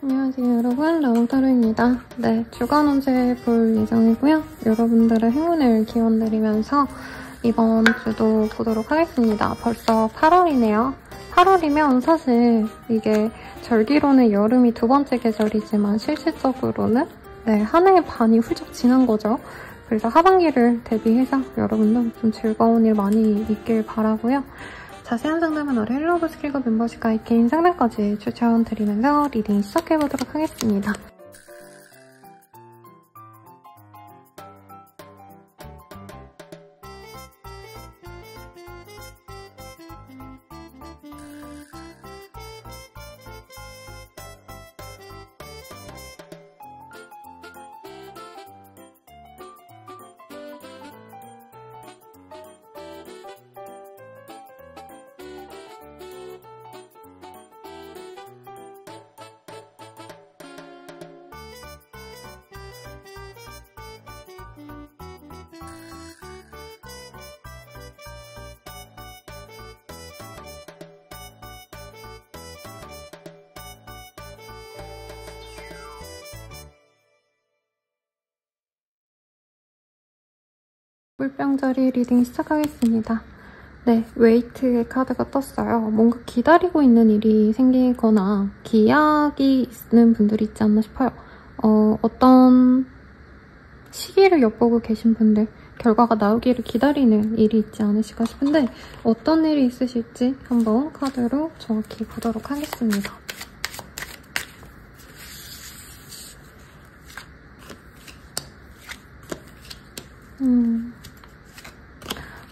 안녕하세요 여러분, 라몽타로입니다. 네, 주간 운세 볼 예정이고요. 여러분들의 행운을 기원드리면서 이번 주도 보도록 하겠습니다. 벌써 8월이네요. 8월이면 사실 이게 절기로는 여름이 두 번째 계절이지만 실질적으로는 한 해의 반이 훌쩍 지난 거죠. 그래서 하반기를 대비해서 여러분도 좀 즐거운 일 많이 있길 바라고요. 자세한 상담은 아래 헬로우 스킬급 멤버십 가입 개인 상담까지 추천드리면서 리딩 시작해보도록 하겠습니다. 물병자리 리딩 시작하겠습니다. 네, 웨이트의 카드가 떴어요. 뭔가 기다리고 있는 일이 생기거나 기약이 있는 분들이 있지 않나 싶어요. 어떤 시기를 엿보고 계신 분들, 결과가 나오기를 기다리는 일이 있지 않으실까 싶은데 어떤 일이 있으실지 한번 카드로 정확히 보도록 하겠습니다.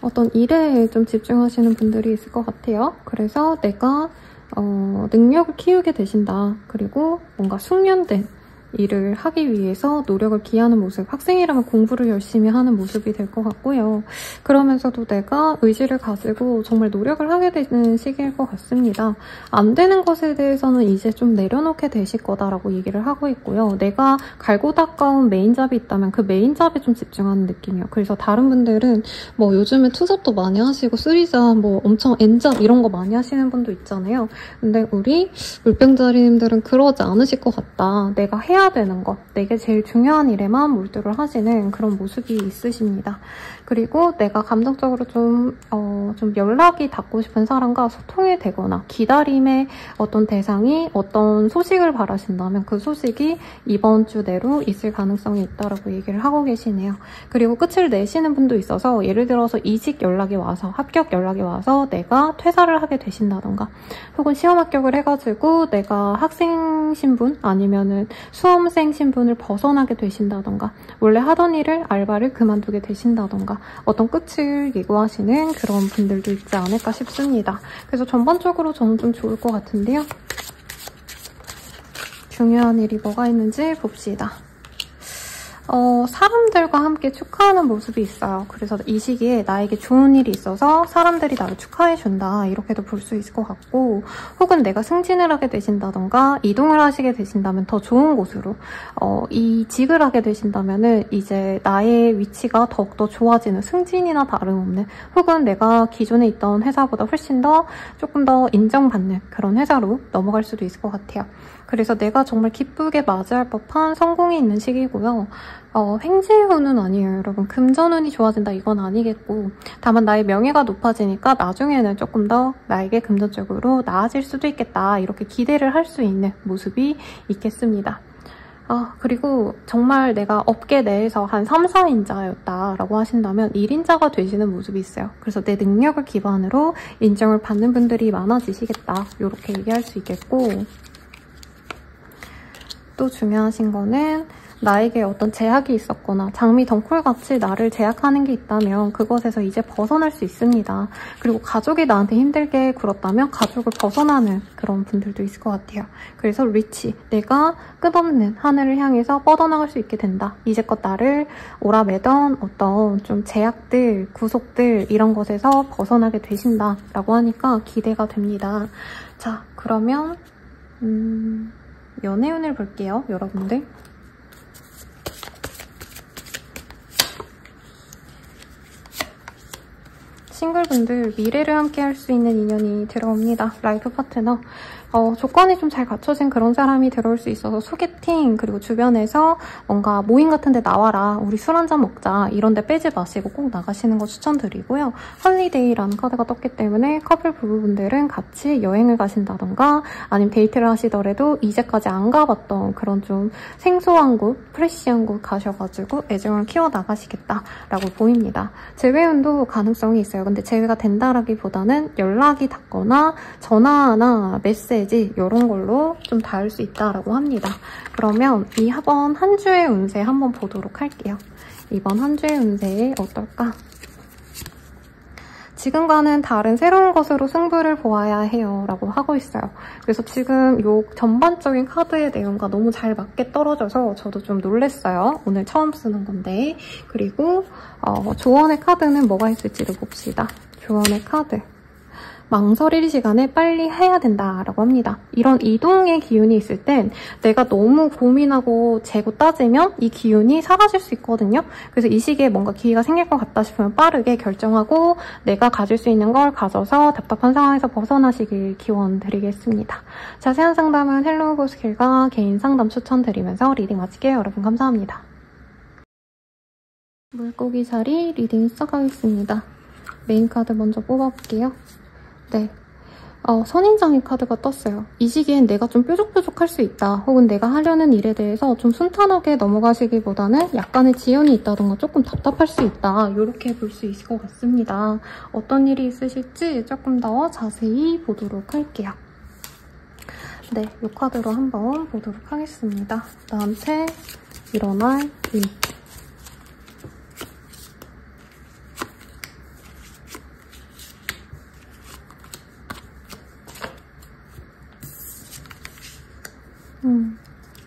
어떤 일에 좀 집중하시는 분들이 있을 것 같아요. 그래서 내가 능력을 키우게 되신다. 그리고 뭔가 숙련된 일을 하기 위해서 노력을 기하는 모습, 학생이라면 공부를 열심히 하는 모습이 될 것 같고요. 그러면서도 내가 의지를 가지고 정말 노력을 하게 되는 시기일 것 같습니다. 안 되는 것에 대해서는 이제 좀 내려놓게 되실 거다라고 얘기를 하고 있고요. 내가 갈고 닦아온 메인잡이 있다면 그 메인잡에 좀 집중하는 느낌이에요. 그래서 다른 분들은 뭐 요즘에 투잡도 많이 하시고 쓰리잡, 뭐 엄청 N잡 이런 거 많이 하시는 분도 있잖아요. 근데 우리 물병자리님들은 그러지 않으실 것 같다. 내가 해야 되는 것, 내게 제일 중요한 일에만 몰두를 하시는 그런 모습이 있으십니다. 그리고 내가 감정적으로 좀 연락이 닿고 싶은 사람과 소통이 되거나 기다림의 어떤 대상이 어떤 소식을 바라신다면 그 소식이 이번 주 내로 있을 가능성이 있다라고 얘기를 하고 계시네요. 그리고 끝을 내시는 분도 있어서 예를 들어서 이직 연락이 와서 합격 연락이 와서 내가 퇴사를 하게 되신다던가 혹은 시험 합격을 해가지고 내가 학생 신분 아니면은 수험생 신분을 벗어나게 되신다던가 원래 하던 일을 알바를 그만두게 되신다던가 어떤 끝을 예고하시는 그런 분들도 있지 않을까 싶습니다. 그래서 전반적으로 저는 좀 좋을 것 같은데요. 중요한 일이 뭐가 있는지 봅시다. 사람들과 함께 축하하는 모습이 있어요. 그래서 이 시기에 나에게 좋은 일이 있어서 사람들이 나를 축하해준다 이렇게도 볼 수 있을 것 같고 혹은 내가 승진을 하게 되신다던가 이동을 하시게 되신다면 더 좋은 곳으로 이직을 하게 되신다면은 이제 나의 위치가 더욱더 좋아지는 승진이나 다름없는 혹은 내가 기존에 있던 회사보다 훨씬 더 조금 더 인정받는 그런 회사로 넘어갈 수도 있을 것 같아요. 그래서 내가 정말 기쁘게 맞이할 법한 성공이 있는 시기고요. 횡재운은 아니에요, 여러분. 금전운이 좋아진다 이건 아니겠고 다만 나의 명예가 높아지니까 나중에는 조금 더 나에게 금전적으로 나아질 수도 있겠다 이렇게 기대를 할 수 있는 모습이 있겠습니다. 그리고 정말 내가 업계 내에서 한 3, 4인자였다라고 하신다면 1인자가 되시는 모습이 있어요. 그래서 내 능력을 기반으로 인정을 받는 분들이 많아지시겠다 이렇게 얘기할 수 있겠고 또 중요하신 거는 나에게 어떤 제약이 있었거나 장미 덩쿨같이 나를 제약하는 게 있다면 그것에서 이제 벗어날 수 있습니다. 그리고 가족이 나한테 힘들게 굴었다면 가족을 벗어나는 그런 분들도 있을 것 같아요. 그래서 리치, 내가 끝없는 하늘을 향해서 뻗어나갈 수 있게 된다. 이제껏 나를 오라매던 어떤 좀 제약들, 구속들 이런 것에서 벗어나게 되신다라고 하니까 기대가 됩니다. 자, 그러면 연애운을 볼게요, 여러분들. 싱글분들 미래를 함께 할 수 있는 인연이 들어옵니다. 라이프 파트너. 조건이 좀 잘 갖춰진 그런 사람이 들어올 수 있어서 소개팅, 그리고 주변에서 뭔가 모임 같은 데 나와라, 우리 술 한잔 먹자 이런 데 빼지 마시고 꼭 나가시는 거 추천드리고요. 홀리데이라는 카드가 떴기 때문에 커플 부부분들은 같이 여행을 가신다던가 아니면 데이트를 하시더라도 이제까지 안 가봤던 그런 좀 생소한 곳, 프레시한 곳 가셔가지고 애정을 키워나가시겠다라고 보입니다. 재회운도 가능성이 있어요. 근데 재회가 된다라기보다는 연락이 닿거나 전화나 메시지 이런 걸로 좀 닿을 수 있다라고 합니다. 그러면 이번 한 주의 운세 한번 보도록 할게요. 이번 한 주의 운세 어떨까? 지금과는 다른 새로운 것으로 승부를 보아야 해요 라고 하고 있어요. 그래서 지금 이 전반적인 카드의 내용과 너무 잘 맞게 떨어져서 저도 좀 놀랐어요. 오늘 처음 쓰는 건데. 그리고 조언의 카드는 뭐가 있을지를 봅시다. 조언의 카드. 망설일 시간에 빨리 해야 된다라고 합니다. 이런 이동의 기운이 있을 땐 내가 너무 고민하고 재고 따지면 이 기운이 사라질 수 있거든요. 그래서 이 시기에 뭔가 기회가 생길 것 같다 싶으면 빠르게 결정하고 내가 가질 수 있는 걸 가져서 답답한 상황에서 벗어나시길 기원 드리겠습니다. 자세한 상담은 헬로우 보스킬과 개인 상담 추천드리면서 리딩 마칠게요. 여러분 감사합니다. 물고기 자리 리딩 시작하겠습니다. 메인 카드 먼저 뽑아볼게요. 네, 선인장의 카드가 떴어요. 이 시기엔 내가 좀 뾰족뾰족할 수 있다. 혹은 내가 하려는 일에 대해서 좀 순탄하게 넘어가시기보다는 약간의 지연이 있다던가 조금 답답할 수 있다. 이렇게 볼 수 있을 것 같습니다. 어떤 일이 있으실지 조금 더 자세히 보도록 할게요. 네, 이 카드로 한번 보도록 하겠습니다. 나한테 일어날 일.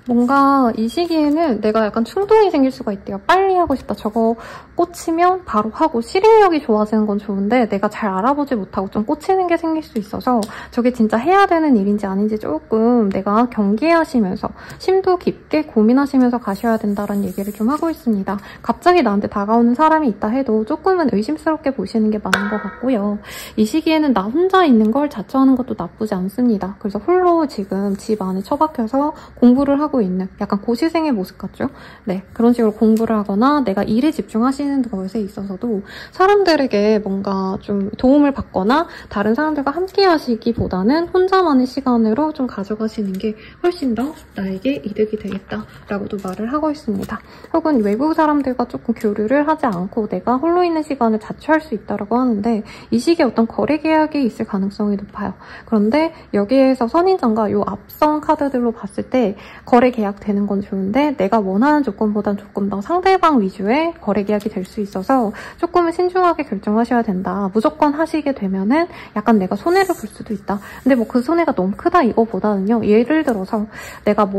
뭔가 이 시기에는 내가 약간 충동이 생길 수가 있대요. 빨리 하고 싶다. 저거 꽂히면 바로 하고 실행력이 좋아지는 건 좋은데 내가 잘 알아보지 못하고 좀 꽂히는 게 생길 수 있어서 저게 진짜 해야 되는 일인지 아닌지 조금 내가 경계하시면서 심도 깊게 고민하시면서 가셔야 된다는 얘기를 좀 하고 있습니다. 갑자기 나한테 다가오는 사람이 있다 해도 조금은 의심스럽게 보시는 게 맞는 것 같고요. 이 시기에는 나 혼자 있는 걸 자처하는 것도 나쁘지 않습니다. 그래서 홀로 지금 집 안에 처박혀서 공부를 하고 있는 약간 고시생의 모습 같죠? 네, 그런 식으로 공부를 하거나 내가 일에 집중하시는 것에 있어서도 사람들에게 뭔가 좀 도움을 받거나 다른 사람들과 함께 하시기보다는 혼자만의 시간으로 좀 가져가시는 게 훨씬 더 나에게 이득이 되겠다라고도 말을 하고 있습니다. 혹은 외부 사람들과 조금 교류를 하지 않고 내가 홀로 있는 시간을 자취할 수 있다고 하는데 이 시기에 어떤 거래 계약이 있을 가능성이 높아요. 그런데 여기에서 선인장과 이 앞선 카드들로 봤을 때 거래 계약 되는 건 좋은데 내가 원하는 조건보단 조금 더 상대방 위주의 거래 계약이 될 수 있어서 조금은 신중하게 결정하셔야 된다. 무조건 하시게 되면은 약간 내가 손해를 볼 수도 있다. 근데 뭐 그 손해가 너무 크다 이거보다는요. 예를 들어서 내가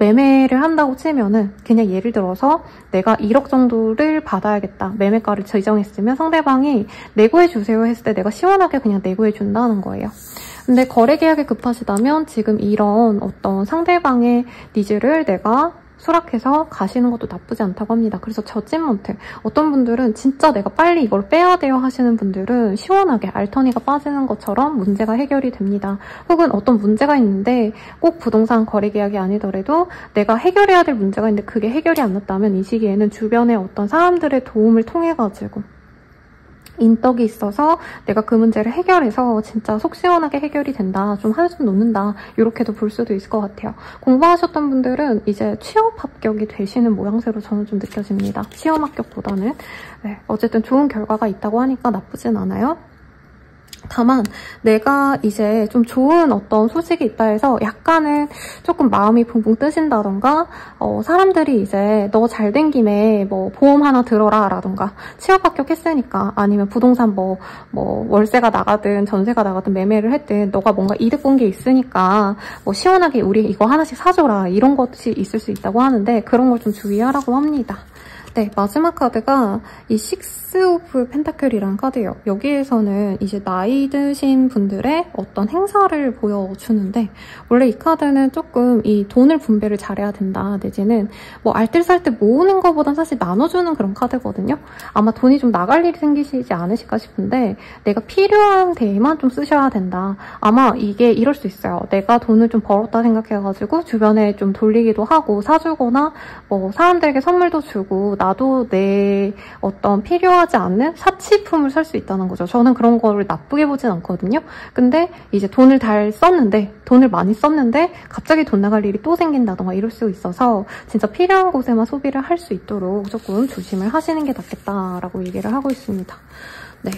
매매를 한다고 치면은 그냥 예를 들어서 내가 1억 정도를 받아야겠다. 매매가를 지정했으면 상대방이 내고해 주세요 했을 때 내가 시원하게 그냥 내고해 준다는 거예요. 근데 거래 계약이 급하시다면 지금 이런 어떤 상대방의 니즈를 내가 수락해서 가시는 것도 나쁘지 않다고 합니다. 그래서 저찐먼트 어떤 분들은 진짜 내가 빨리 이걸 빼야 돼요 하시는 분들은 시원하게 알터니가 빠지는 것처럼 문제가 해결이 됩니다. 혹은 어떤 문제가 있는데 꼭 부동산 거래 계약이 아니더라도 내가 해결해야 될 문제가 있는데 그게 해결이 안 됐다면 이 시기에는 주변의 어떤 사람들의 도움을 통해가지고 인덕이 있어서 내가 그 문제를 해결해서 진짜 속 시원하게 해결이 된다. 좀 한숨 놓는다. 이렇게도 볼 수도 있을 것 같아요. 공부하셨던 분들은 이제 취업 합격이 되시는 모양새로 저는 좀 느껴집니다. 시험 합격보다는. 네, 어쨌든 좋은 결과가 있다고 하니까 나쁘진 않아요. 다만 내가 이제 좀 좋은 어떤 소식이 있다 해서 약간은 조금 마음이 붕붕 뜨신다던가 사람들이 이제 너 잘 된 김에 뭐 보험 하나 들어라 라던가 취업 합격했으니까 아니면 부동산 뭐 월세가 나가든 전세가 나가든 매매를 했든 너가 뭔가 이득 본 게 있으니까 뭐 시원하게 우리 이거 하나씩 사줘라 이런 것이 있을 수 있다고 하는데 그런 걸 좀 주의하라고 합니다. 네, 마지막 카드가 이 식스 오브 펜타클이라는 카드예요. 여기에서는 이제 나이 드신 분들의 어떤 행사를 보여주는데, 원래 이 카드는 조금 이 돈을 분배를 잘해야 된다, 내지는 뭐 알뜰살뜰 모으는 것보단 사실 나눠주는 그런 카드거든요. 아마 돈이 좀 나갈 일이 생기시지 않으실까 싶은데, 내가 필요한 데에만 좀 쓰셔야 된다. 아마 이게 이럴 수 있어요. 내가 돈을 좀 벌었다 생각해가지고 주변에 좀 돌리기도 하고 사주거나 뭐 사람들에게 선물도 주고 나도 내 어떤 필요하지 않는 사치품을 살 수 있다는 거죠. 저는 그런 거를 나쁘게 보진 않거든요. 근데 이제 돈을 많이 썼는데 갑자기 돈 나갈 일이 또 생긴다던가 이럴 수 있어서 진짜 필요한 곳에만 소비를 할 수 있도록 조금 조심을 하시는 게 낫겠다라고 얘기를 하고 있습니다. 네,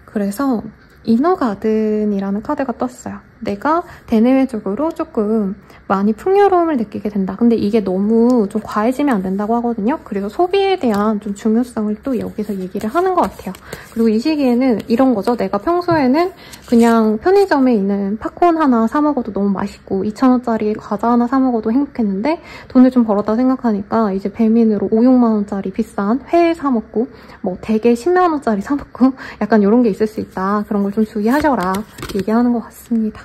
그래서 이너가든이라는 카드가 떴어요. 내가 대내외적으로 조금 많이 풍요로움을 느끼게 된다. 근데 이게 너무 좀 과해지면 안 된다고 하거든요. 그래서 소비에 대한 좀 중요성을 또 여기서 얘기를 하는 것 같아요. 그리고 이 시기에는 이런 거죠. 내가 평소에는 그냥 편의점에 있는 팝콘 하나 사 먹어도 너무 맛있고 2,000원짜리 과자 하나 사 먹어도 행복했는데 돈을 좀 벌었다 생각하니까 이제 배민으로 5, 6만 원짜리 비싼 회 사 먹고 뭐 대게 10만 원짜리 사 먹고 약간 이런 게 있을 수 있다. 그런 걸 좀 주의하셔라 얘기하는 것 같습니다.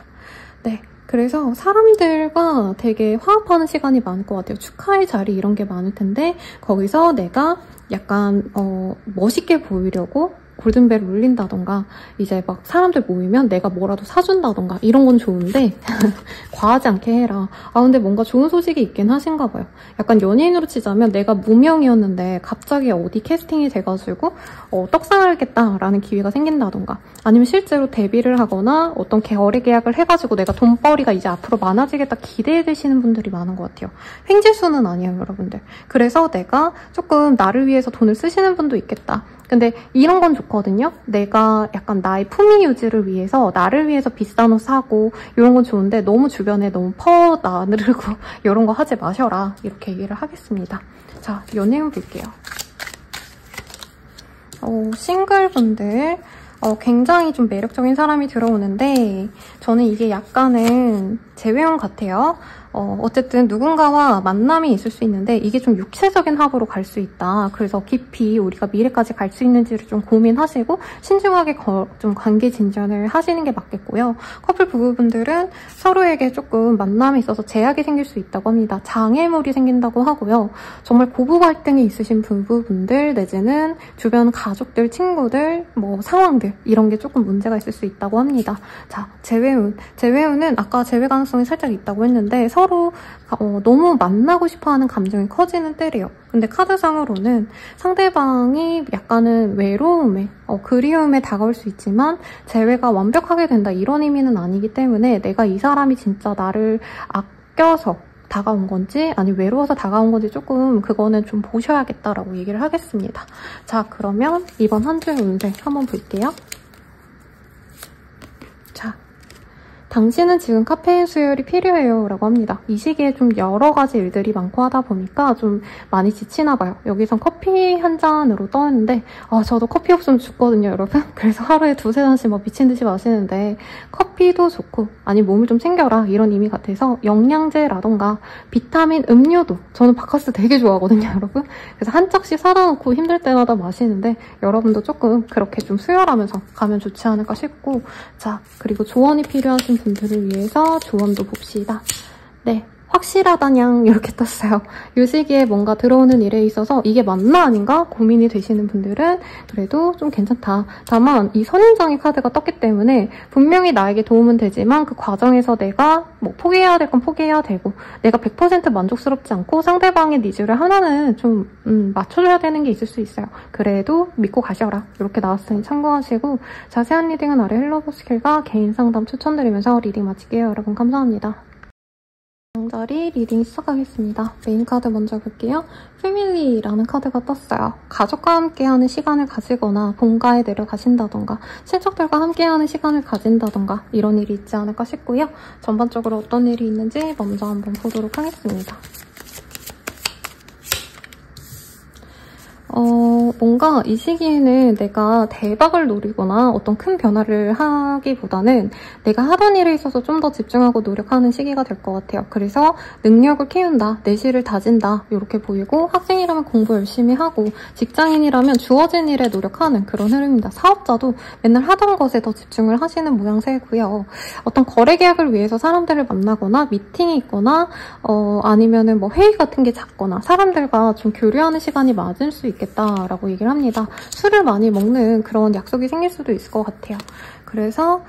네, 그래서 사람들과 되게 화합하는 시간이 많을 것 같아요. 축하의 자리 이런 게 많을 텐데 거기서 내가 약간 멋있게 보이려고 골든벨을 울린다던가 이제 막 사람들 모이면 내가 뭐라도 사준다던가 이런 건 좋은데 과하지 않게 해라. 아 근데 뭔가 좋은 소식이 있긴 하신가 봐요. 약간 연예인으로 치자면 내가 무명이었는데 갑자기 어디 캐스팅이 돼가지고 떡상하겠다라는 기회가 생긴다던가 아니면 실제로 데뷔를 하거나 어떤 거래 계약을 해가지고 내가 돈벌이가 이제 앞으로 많아지겠다 기대해 되시는 분들이 많은 것 같아요. 횡재수는 아니에요, 여러분들. 그래서 내가 조금 나를 위해서 돈을 쓰시는 분도 있겠다. 근데 이런 건 좋거든요. 내가 약간 나의 품위 유지를 위해서 나를 위해서 비싼 옷 사고 이런 건 좋은데 너무 주변에 너무 나르고 이런 거 하지 마셔라. 이렇게 얘기를 하겠습니다. 자, 연예인 볼게요. 싱글분들 굉장히 좀 매력적인 사람이 들어오는데 저는 이게 약간은 재회용 같아요. 어쨌든 누군가와 만남이 있을 수 있는데 이게 좀 육체적인 합으로 갈 수 있다. 그래서 깊이 우리가 미래까지 갈 수 있는지를 좀 고민하시고 신중하게 좀 관계 진전을 하시는 게 맞겠고요. 커플 부부분들은 서로에게 조금 만남에 있어서 제약이 생길 수 있다고 합니다. 장애물이 생긴다고 하고요. 정말 고부 갈등이 있으신 부부분들 내지는 주변 가족들, 친구들, 뭐 상황들 이런 게 조금 문제가 있을 수 있다고 합니다. 자, 재회운은 아까 재회 가능성이 살짝 있다고 했는데 서로 너무 만나고 싶어하는 감정이 커지는 때래요. 근데 카드상으로는 상대방이 약간은 외로움에, 그리움에 다가올 수 있지만 재회가 완벽하게 된다 이런 의미는 아니기 때문에 내가 이 사람이 진짜 나를 아껴서 다가온 건지 아니 외로워서 다가온 건지 조금 그거는 좀 보셔야겠다라고 얘기를 하겠습니다. 자, 그러면 이번 한 주의 운세 한번 볼게요. 자, 당신은 지금 카페인 수혈이 필요해요 라고 합니다. 이 시기에 좀 여러 가지 일들이 많고 하다 보니까 좀 많이 지치나 봐요. 여기선 커피 한 잔으로 떠있는데 저도 커피 없으면 죽거든요, 여러분. 그래서 하루에 2-3잔씩 막 미친 듯이 마시는데 커피도 좋고 아니 몸을 좀 챙겨라 이런 의미 같아서 영양제라던가 비타민 음료도 저는 바카스 되게 좋아하거든요, 여러분. 그래서 한 짝씩 사다 놓고 힘들 때마다 마시는데 여러분도 조금 그렇게 좀 수혈하면서 가면 좋지 않을까 싶고 자, 그리고 조언이 필요하신 분들을 위해서 조언도 봅시다. 네, 확실하다냥 이렇게 떴어요. 이 시기에 뭔가 들어오는 일에 있어서 이게 맞나 아닌가 고민이 되시는 분들은 그래도 좀 괜찮다. 다만 이 선인장의 카드가 떴기 때문에 분명히 나에게 도움은 되지만 그 과정에서 내가 뭐 포기해야 될 건 포기해야 되고 내가 100% 만족스럽지 않고 상대방의 니즈를 하나는 좀 맞춰줘야 되는 게 있을 수 있어요. 그래도 믿고 가셔라. 이렇게 나왔으니 참고하시고 자세한 리딩은 아래 헬로버스킬과 개인 상담 추천드리면서 리딩 마칠게요. 여러분 감사합니다. 명절이 리딩 시작하겠습니다. 메인 카드 먼저 볼게요. 패밀리라는 카드가 떴어요. 가족과 함께하는 시간을 가지거나 본가에 내려가신다던가 친척들과 함께하는 시간을 가진다던가 이런 일이 있지 않을까 싶고요. 전반적으로 어떤 일이 있는지 먼저 한번 보도록 하겠습니다. 뭔가 이 시기에는 내가 대박을 노리거나 어떤 큰 변화를 하기보다는 내가 하던 일에 있어서 좀 더 집중하고 노력하는 시기가 될 것 같아요. 그래서 능력을 키운다, 내실을 다진다 이렇게 보이고, 학생이라면 공부 열심히 하고, 직장인이라면 주어진 일에 노력하는 그런 흐름입니다. 사업자도 맨날 하던 것에 더 집중을 하시는 모양새고요. 어떤 거래 계약을 위해서 사람들을 만나거나 미팅이 있거나 아니면은 뭐 회의 같은 게 잦거나 사람들과 좀 교류하는 시간이 맞을 수 있겠다라고 얘기를 합니다. 술을 많이 먹는 그런 약속이 생길 수도 있을 것 같아요. 그래서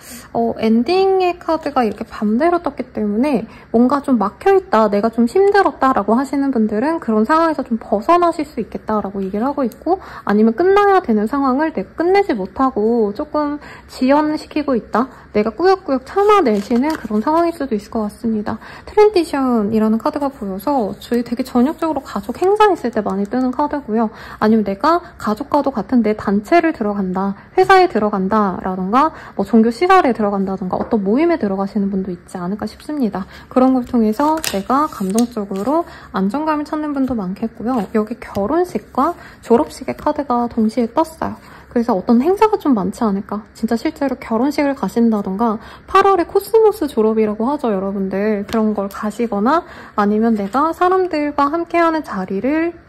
엔딩의 카드가 이렇게 반대로 떴기 때문에 뭔가 좀 막혀있다, 내가 좀 힘들었다라고 하시는 분들은 그런 상황에서 좀 벗어나실 수 있겠다라고 얘기를 하고 있고, 아니면 끝나야 되는 상황을 내가 끝내지 못하고 조금 지연시키고 있다, 내가 꾸역꾸역 참아내시는 그런 상황일 수도 있을 것 같습니다. 트랜지션이라는 카드가 보여서 저희 되게 전역적으로 가족 행사 있을 때 많이 뜨는 카드고요. 아니면 내가 가족과도 같은 내 단체를 들어간다, 회사에 들어간다라던가 뭐 종교 시설에 들어간다던가 어떤 모임에 들어가시는 분도 있지 않을까 싶습니다. 그런 걸 통해서 내가 감정적으로 안정감을 찾는 분도 많겠고요. 여기 결혼식과 졸업식의 카드가 동시에 떴어요. 그래서 어떤 행사가 좀 많지 않을까? 진짜 실제로 결혼식을 가신다던가 8월에 코스모스 졸업이라고 하죠, 여러분들. 그런 걸 가시거나 아니면 내가 사람들과 함께하는 자리를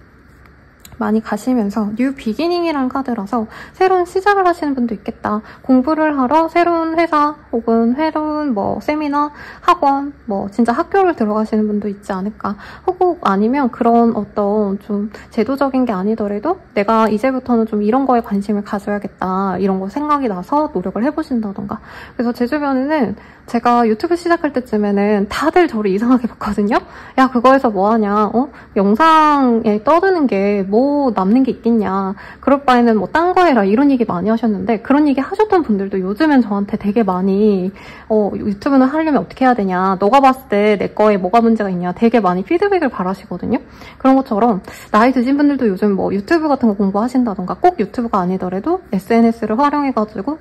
많이 가시면서 뉴 비기닝이라는 카드라서 새로운 시작을 하시는 분도 있겠다. 공부를 하러 새로운 회사 혹은 새로운 뭐 세미나, 학원, 뭐 진짜 학교를 들어가시는 분도 있지 않을까. 혹은 아니면 그런 어떤 좀 제도적인 게 아니더라도 내가 이제부터는 좀 이런 거에 관심을 가져야겠다, 이런 거 생각이 나서 노력을 해보신다던가. 그래서 제 주변에는 제가 유튜브 시작할 때쯤에는 다들 저를 이상하게 봤거든요. 야, 그거에서 뭐 하냐, 영상에 떠드는 게 뭐 남는 게 있겠냐, 그럴 바에는 뭐 딴 거 해라, 이런 얘기 많이 하셨는데, 그런 얘기 하셨던 분들도 요즘엔 저한테 되게 많이 유튜브는 하려면 어떻게 해야 되냐, 너가 봤을 때 내 거에 뭐가 문제가 있냐, 되게 많이 피드백을 바라시거든요. 그런 것처럼 나이 드신 분들도 요즘 뭐 유튜브 같은 거 공부하신다던가, 꼭 유튜브가 아니더라도 SNS를 활용해가지고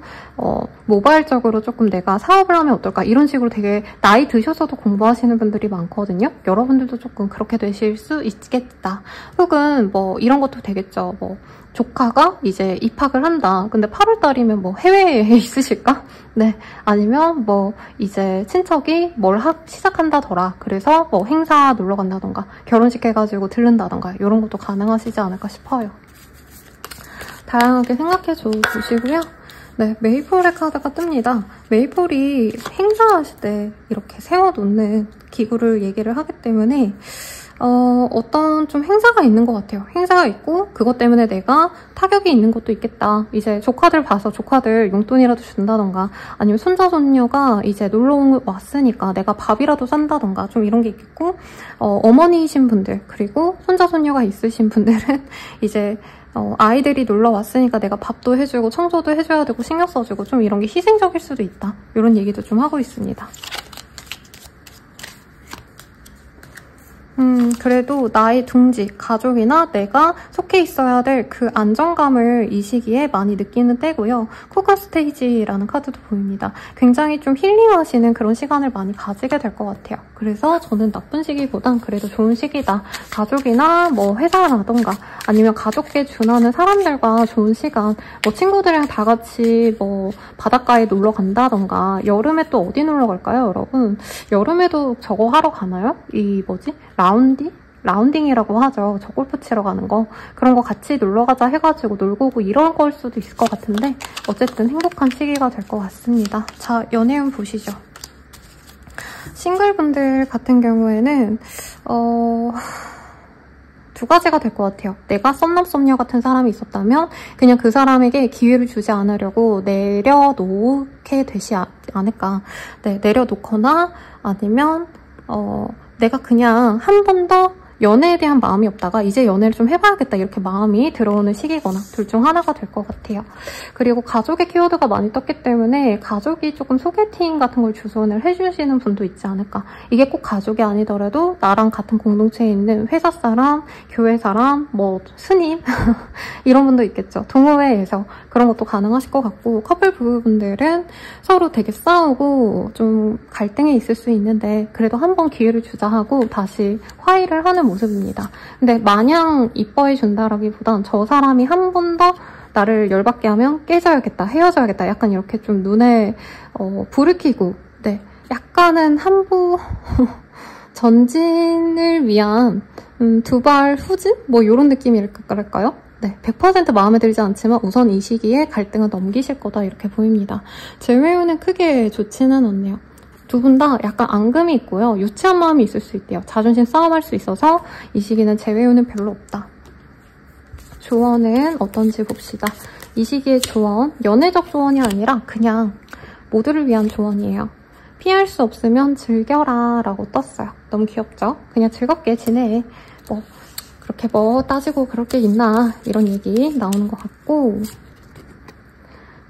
모바일적으로 조금 내가 사업을 하면 어떨까, 이런 식으로 되게 나이 드셔서도 공부하시는 분들이 많거든요. 여러분들도 조금 그렇게 되실 수 있겠다. 혹은 뭐 이런 것도 되겠죠. 뭐 조카가 이제 입학을 한다. 근데 8월달이면 뭐 해외에 있으실까? 네. 아니면 뭐 이제 친척이 뭘 시작한다더라. 그래서 뭐 행사 놀러 간다던가, 결혼식 해가지고 들른다던가, 이런 것도 가능하시지 않을까 싶어요. 다양하게 생각해 보시고요. 네, 메이플의 카드가 뜹니다. 메이플이 행사하실 때 이렇게 세워놓는 기구를 얘기를 하기 때문에 어떤 좀 행사가 있는 것 같아요. 행사가 있고 그것 때문에 내가 타격이 있는 것도 있겠다. 이제 조카들 봐서 조카들 용돈이라도 준다던가, 아니면 손자 손녀가 이제 놀러 왔으니까 내가 밥이라도 산다던가, 좀 이런 게 있겠고, 어머니이신 분들, 그리고 손자 손녀가 있으신 분들은 이제 아이들이 놀러 왔으니까 내가 밥도 해주고 청소도 해줘야 되고 신경 써주고, 좀 이런 게 희생적일 수도 있다, 이런 얘기도 좀 하고 있습니다. 그래도 나의 둥지, 가족이나 내가 속해 있어야 될 그 안정감을 이 시기에 많이 느끼는 때고요. 쿠가 스테이지라는 카드도 보입니다. 굉장히 좀 힐링하시는 그런 시간을 많이 가지게 될 것 같아요. 그래서 저는 나쁜 시기보단 그래도 좋은 시기다. 가족이나 뭐 회사라던가 아니면 가족에 준하는 사람들과 좋은 시간, 뭐 친구들이랑 다 같이 뭐 바닷가에 놀러 간다던가. 여름에 또 어디 놀러 갈까요, 여러분? 여름에도 저거 하러 가나요? 이 뭐지? 라운딩이라고 하죠. 저 골프 치러 가는 거. 그런 거 같이 놀러 가자 해가지고 놀고 오고 이런 걸 수도 있을 것 같은데, 어쨌든 행복한 시기가 될 것 같습니다. 자, 연애운 보시죠. 싱글분들 같은 경우에는 두 가지가 될 것 같아요. 내가 썸남썸녀 같은 사람이 있었다면 그냥 그 사람에게 기회를 주지 않으려고 내려놓게 되지 않을까. 네, 내려놓거나 아니면 내가 그냥 한 번 더 연애에 대한 마음이 없다가 이제 연애를 좀 해봐야겠다, 이렇게 마음이 들어오는 시기거나 둘 중 하나가 될 것 같아요. 그리고 가족의 키워드가 많이 떴기 때문에 가족이 조금 소개팅 같은 걸 주선을 해주시는 분도 있지 않을까. 이게 꼭 가족이 아니더라도 나랑 같은 공동체에 있는 회사 사람, 교회 사람, 뭐 스님 이런 분도 있겠죠. 동호회에서 그런 것도 가능하실 것 같고, 커플 부부분들은 서로 되게 싸우고 좀 갈등이 있을 수 있는데 그래도 한 번 기회를 주자 하고 다시 화해를 하는 모습입니다. 근데 마냥 이뻐해 준다라기보단 저 사람이 한 번 더 나를 열받게 하면 깨져야겠다, 헤어져야겠다, 약간 이렇게 좀 눈에 불을 켜고, 네, 약간은 한부 전진을 위한 두발 후진? 뭐 이런 느낌이랄까요? 네, 100% 마음에 들지 않지만 우선 이 시기에 갈등은 넘기실 거다 이렇게 보입니다. 재회운은 크게 좋지는 않네요. 두 분 다 약간 앙금이 있고요. 유치한 마음이 있을 수 있대요. 자존심 싸움할 수 있어서 이 시기는 재회운은 별로 없다. 조언은 어떤지 봅시다. 이 시기의 조언, 연애적 조언이 아니라 그냥 모두를 위한 조언이에요. 피할 수 없으면 즐겨라 라고 떴어요. 너무 귀엽죠? 그냥 즐겁게 지내. 그렇게 따지고 그럴 게 있나 이런 얘기 나오는 것 같고,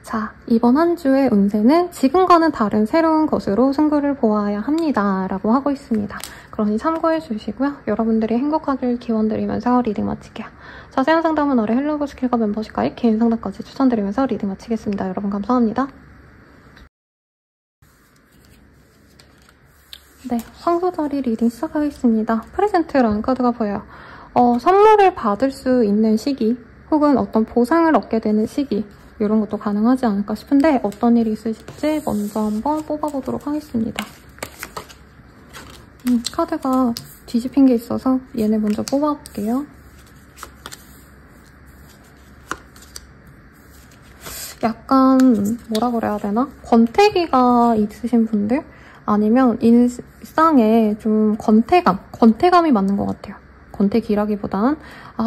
자, 이번 한 주의 운세는 지금과는 다른 새로운 것으로 승부를 보아야 합니다 라고 하고 있습니다. 그러니 참고해 주시고요. 여러분들이 행복하길 기원드리면서 리딩 마칠게요. 자세한 상담은 아래 헬로우 스킬과 멤버십 가입, 개인 상담까지 추천드리면서 리딩 마치겠습니다. 여러분 감사합니다. 네, 황소자리 리딩 시작하겠습니다. 프레젠트라는 카드가 보여요. 선물을 받을 수 있는 시기, 혹은 어떤 보상을 얻게 되는 시기, 이런 것도 가능하지 않을까 싶은데 어떤 일이 있으실지 먼저 한번 뽑아보도록 하겠습니다. 카드가 뒤집힌 게 있어서 얘네 먼저 뽑아볼게요. 약간 뭐라 그래야 되나? 권태기가 있으신 분들? 아니면 일상에 좀 권태감이 맞는 것 같아요. 권태기라기보단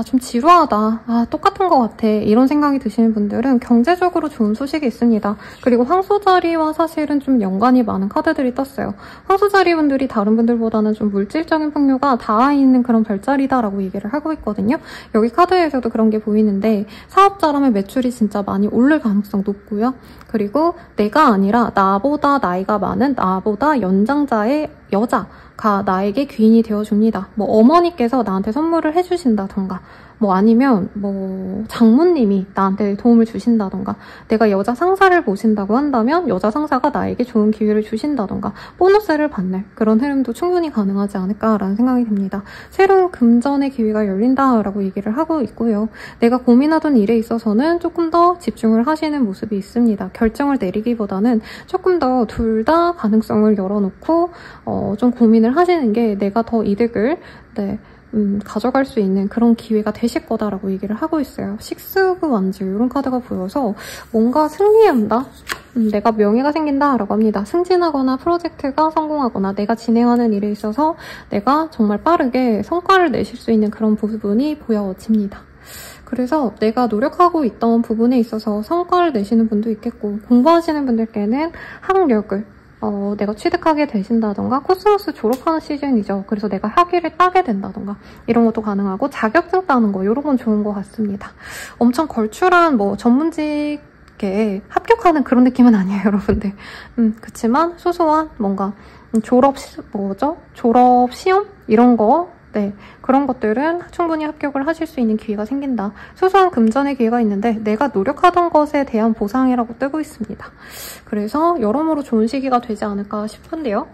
좀 지루하다, 똑같은 것 같아 이런 생각이 드시는 분들은 경제적으로 좋은 소식이 있습니다. 그리고 황소자리와 사실은 좀 연관이 많은 카드들이 떴어요. 황소자리 분들이 다른 분들보다는 좀 물질적인 풍요가 닿아 있는 그런 별자리다라고 얘기를 하고 있거든요. 여기 카드에서도 그런 게 보이는데 사업자라면 매출이 진짜 많이 오를 가능성 높고요. 그리고 내가 아니라 나보다 나이가 많은 나보다 연장자의 여자가 나에게 귀인이 되어줍니다. 뭐 어머니께서 나한테 선물을 해주신다던가, 뭐 아니면 뭐 장모님이 나한테 도움을 주신다던가, 내가 여자 상사를 모신다고 한다면 여자 상사가 나에게 좋은 기회를 주신다던가, 보너스를 받는 그런 흐름도 충분히 가능하지 않을까라는 생각이 듭니다. 새로운 금전의 기회가 열린다라고 얘기를 하고 있고요. 내가 고민하던 일에 있어서는 조금 더 집중을 하시는 모습이 있습니다. 결정을 내리기보다는 조금 더 둘 다 가능성을 열어놓고 좀 고민을 하시는 게 내가 더 이득을 가져갈 수 있는 그런 기회가 되실 거다라고 얘기를 하고 있어요. 식스브 완즈 이런 카드가 보여서 뭔가 승리한다? 내가 명예가 생긴다라고 합니다. 승진하거나 프로젝트가 성공하거나 내가 진행하는 일에 있어서 내가 정말 빠르게 성과를 내실 수 있는 그런 부분이 보여집니다. 그래서 내가 노력하고 있던 부분에 있어서 성과를 내시는 분도 있겠고, 공부하시는 분들께는 학력을 내가 취득하게 되신다던가, 코스모스 졸업하는 시즌이죠. 그래서 내가 학위를 따게 된다던가 이런 것도 가능하고, 자격증 따는 거 이런 건 좋은 것 같습니다. 엄청 걸출한 전문직에 합격하는 그런 느낌은 아니에요, 여러분들. 그치만 소소한 뭔가 졸업 시험 이런 거, 그런 것들은 충분히 합격을 하실 수 있는 기회가 생긴다. 소소한 금전의 기회가 있는데 내가 노력하던 것에 대한 보상이라고 뜨고 있습니다. 그래서 여러모로 좋은 시기가 되지 않을까 싶은데요.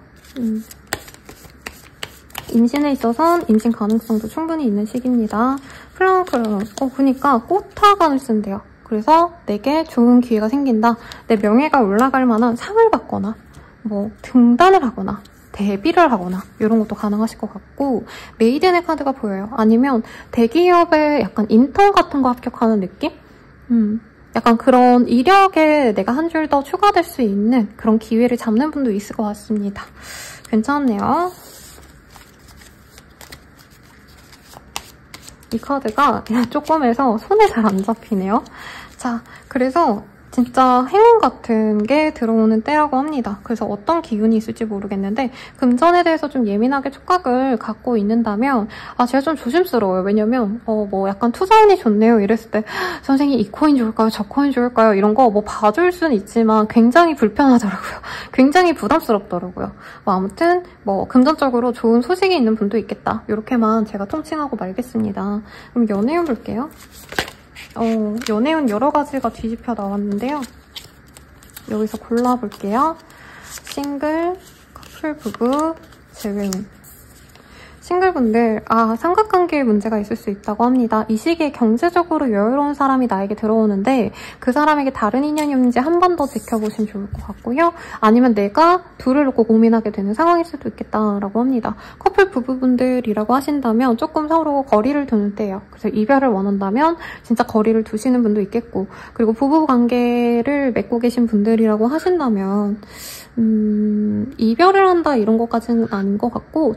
임신에 있어서는 임신 가능성도 충분히 있는 시기입니다. 그러니까 꽃화관을 쓴대요. 그래서 내게 좋은 기회가 생긴다. 내 명예가 올라갈 만한 상을 받거나, 뭐 등단을 하거나, 데뷔를 하거나 이런 것도 가능하실 것 같고, 메이든의 카드가 보여요. 아니면 대기업의 약간 인턴 같은 거 합격하는 느낌? 약간 그런 이력에 내가 한 줄 더 추가될 수 있는 그런 기회를 잡는 분도 있을 것 같습니다. 괜찮네요. 이 카드가 조금해서 손에 잘 안 잡히네요. 자, 그래서 진짜 행운 같은 게 들어오는 때라고 합니다. 그래서 어떤 기운이 있을지 모르겠는데 금전에 대해서 좀 예민하게 촉각을 갖고 있는다면 제가 좀 조심스러워요. 왜냐면 뭐 약간 투자운이 좋네요 이랬을 때 선생님 이 코인 좋을까요? 저 코인 좋을까요? 이런 거 뭐 봐줄 수는 있지만 굉장히 불편하더라고요. 굉장히 부담스럽더라고요. 아무튼 뭐 금전적으로 좋은 소식이 있는 분도 있겠다. 이렇게만 제가 통칭하고 말겠습니다. 그럼 연애운 볼게요. 연애운 여러 가지가 뒤집혀 나왔는데요. 여기서 골라볼게요. 싱글, 커플, 부부, 재회운. 싱글분들, 삼각관계에 문제가 있을 수 있다고 합니다. 이 시기에 경제적으로 여유로운 사람이 나에게 들어오는데 그 사람에게 다른 인연이 없는지 한 번 더 지켜보시면 좋을 것 같고요. 아니면 내가 둘을 놓고 고민하게 되는 상황일 수도 있겠다라고 합니다. 커플 부부분들이라고 하신다면 조금 서로 거리를 두는 때예요. 그래서 이별을 원한다면 진짜 거리를 두시는 분도 있겠고, 그리고 부부관계를 맺고 계신 분들이라고 하신다면 이별을 한다 이런 것까지는 아닌 것 같고,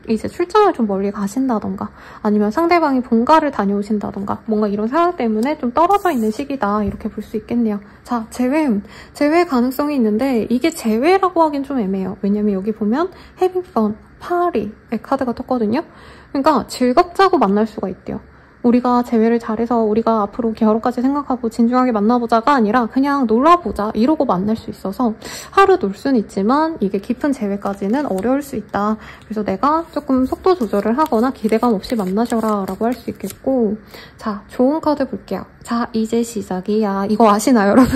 이제 출장을 좀 멀리 가신다던가 아니면 상대방이 본가를 다녀오신다던가 뭔가 이런 상황 때문에 좀 떨어져 있는 시기다 이렇게 볼 수 있겠네요. 자, 재회 가능성이 있는데 이게 재회라고 하긴 좀 애매해요. 왜냐면 여기 보면 having fun, 파리의 카드가 떴거든요. 그러니까 즐겁자고 만날 수가 있대요. 우리가 재회를 잘해서 우리가 앞으로 결혼까지 생각하고 진중하게 만나보자가 아니라 그냥 놀아보자 이러고 만날 수 있어서 하루 놀 수는 있지만 이게 깊은 재회까지는 어려울 수 있다. 그래서 내가 조금 속도 조절을 하거나 기대감 없이 만나셔라 라고 할 수 있겠고, 자, 좋은 카드 볼게요. 자, 이제 시작이야. 이거 아시나요, 여러분?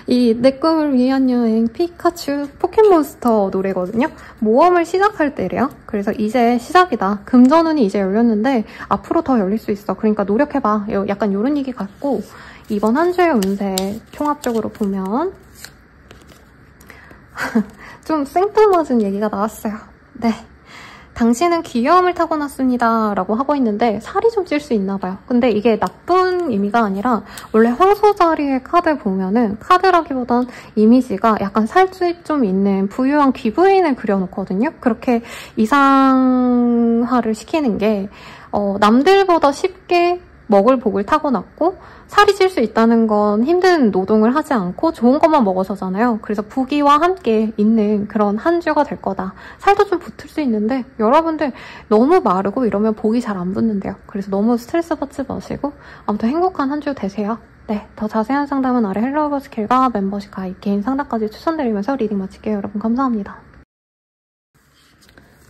이 내 꿈을 위한 여행 피카츄 포켓몬스터 노래거든요. 모험을 시작할 때래요. 그래서 이제 시작이다. 금전운이 이제 열렸는데 앞으로 더 열릴 수 있어. 그러니까 노력해봐. 약간 이런 얘기 같고, 이번 한 주의 운세 종합적으로 보면 좀 생뚱맞은 얘기가 나왔어요. 네. 당신은 귀여움을 타고났습니다 라고 하고 있는데 살이 좀 찔 수 있나 봐요. 근데 이게 나쁜 의미가 아니라 원래 황소자리의 카드 보면은 카드라기보단 이미지가 약간 살집 좀 있는 부유한 귀부인을 그려놓거든요. 그렇게 이상화를 시키는 게 남들보다 쉽게 먹을 복을 타고났고 살이 찔 수 있다는 건 힘든 노동을 하지 않고 좋은 것만 먹어서잖아요. 그래서 부귀와 함께 있는 그런 한 주가 될 거다. 살도 좀 붙을 수 있는데 여러분들 너무 마르고 이러면 복이 잘 안 붙는데요. 그래서 너무 스트레스 받지 마시고 아무튼 행복한 한 주 되세요. 네, 더 자세한 상담은 아래 헬로우버 스킬과 멤버십 가입, 개인 상담까지 추천드리면서 리딩 마칠게요. 여러분 감사합니다.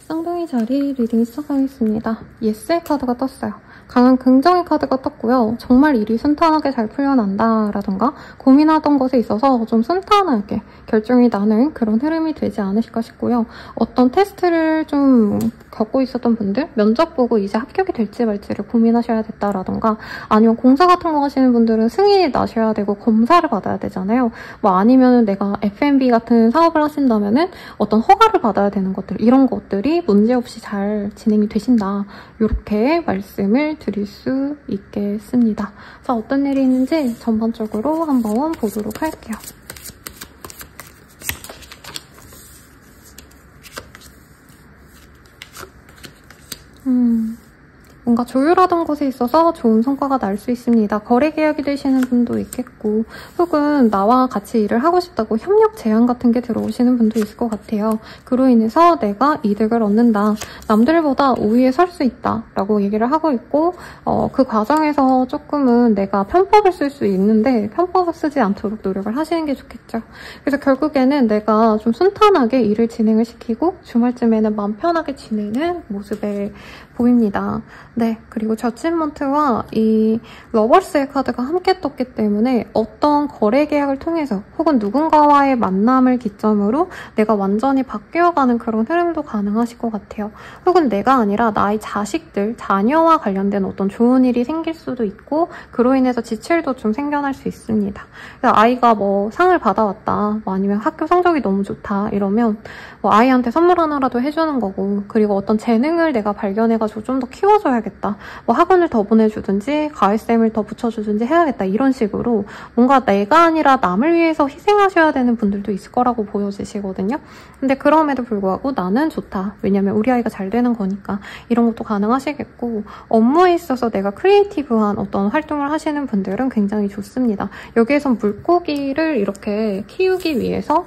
쌍둥이 자리 리딩 시작하겠습니다. 예스의 카드가 떴어요. 강한 긍정의 카드가 떴고요. 정말 일이 순탄하게 잘 풀려난다 라던가 고민하던 것에 있어서 좀 순탄하게 결정이 나는 그런 흐름이 되지 않으실까 싶고요. 어떤 테스트를 좀 겪고 있었던 분들, 면접 보고 이제 합격이 될지 말지를 고민하셔야 됐다라던가, 아니면 공사 같은 거 하시는 분들은 승인이 나셔야 되고 검사를 받아야 되잖아요. 뭐 아니면 내가 F&B 같은 사업을 하신다면은 어떤 허가를 받아야 되는 것들, 이런 것들이 문제없이 잘 진행이 되신다. 이렇게 말씀을 드릴 수 있겠습니다. 자, 어떤 일이 있는지 전반적으로 한번 보도록 할게요. 뭔가 조율하던 것에 있어서 좋은 성과가 날 수 있습니다. 거래 계약이 되시는 분도 있겠고, 혹은 나와 같이 일을 하고 싶다고 협력 제안 같은 게 들어오시는 분도 있을 것 같아요. 그로 인해서 내가 이득을 얻는다. 남들보다 우위에 설 수 있다. 라고 얘기를 하고 있고, 그 과정에서 조금은 내가 편법을 쓸 수 있는데 편법을 쓰지 않도록 노력을 하시는 게 좋겠죠. 그래서 결국에는 내가 좀 순탄하게 일을 진행을 시키고 주말쯤에는 마음 편하게 지내는 모습에 보입니다. 네, 그리고 저치먼트와 이 러버스의 카드가 함께 떴기 때문에 어떤 거래 계약을 통해서 혹은 누군가와의 만남을 기점으로 내가 완전히 바뀌어가는 그런 흐름도 가능하실 것 같아요. 혹은 내가 아니라 나의 자식들, 자녀와 관련된 어떤 좋은 일이 생길 수도 있고, 그로 인해서 지출도 좀 생겨날 수 있습니다. 그래서 아이가 뭐 상을 받아왔다, 뭐 아니면 학교 성적이 너무 좋다 이러면 뭐 아이한테 선물 하나라도 해주는 거고, 그리고 어떤 재능을 내가 발견해가지고 좀 더 키워줘야겠다, 뭐 학원을 더 보내주든지 가을쌤을 더 붙여주든지 해야겠다, 이런 식으로 뭔가 내가 아니라 남을 위해서 희생하셔야 되는 분들도 있을 거라고 보여지시거든요. 근데 그럼에도 불구하고 나는 좋다, 왜냐면 우리 아이가 잘 되는 거니까, 이런 것도 가능하시겠고, 업무에 있어서 내가 크리에이티브한 어떤 활동을 하시는 분들은 굉장히 좋습니다. 여기에서 물고기를 이렇게 키우기 위해서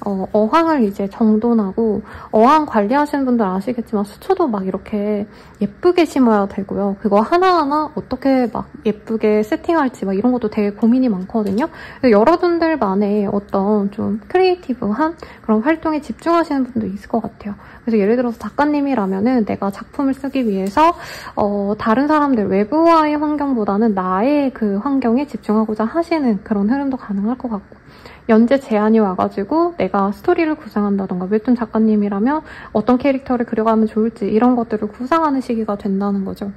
어항을 이제 정돈하고, 어항 관리하시는 분들 아시겠지만 수초도 막 이렇게 예쁘게 심어야 되고요. 그거 하나하나 어떻게 막 예쁘게 세팅할지 막 이런 것도 되게 고민이 많거든요. 여러분들만의 어떤 좀 크리에이티브한 그런 활동에 집중하시는 분도 있을 것 같아요. 그래서 예를 들어서 작가님이라면은 내가 작품을 쓰기 위해서 다른 사람들, 외부와의 환경보다는 나의 그 환경에 집중하고자 하시는 그런 흐름도 가능할 것 같고, 연재 제안이 와가지고 내가 내가 스토리를 구상한다던가 웹툰 작가님이라면 어떤 캐릭터를 그려가면 좋을지 이런 것들을 구상하는 시기가 된다는 거죠.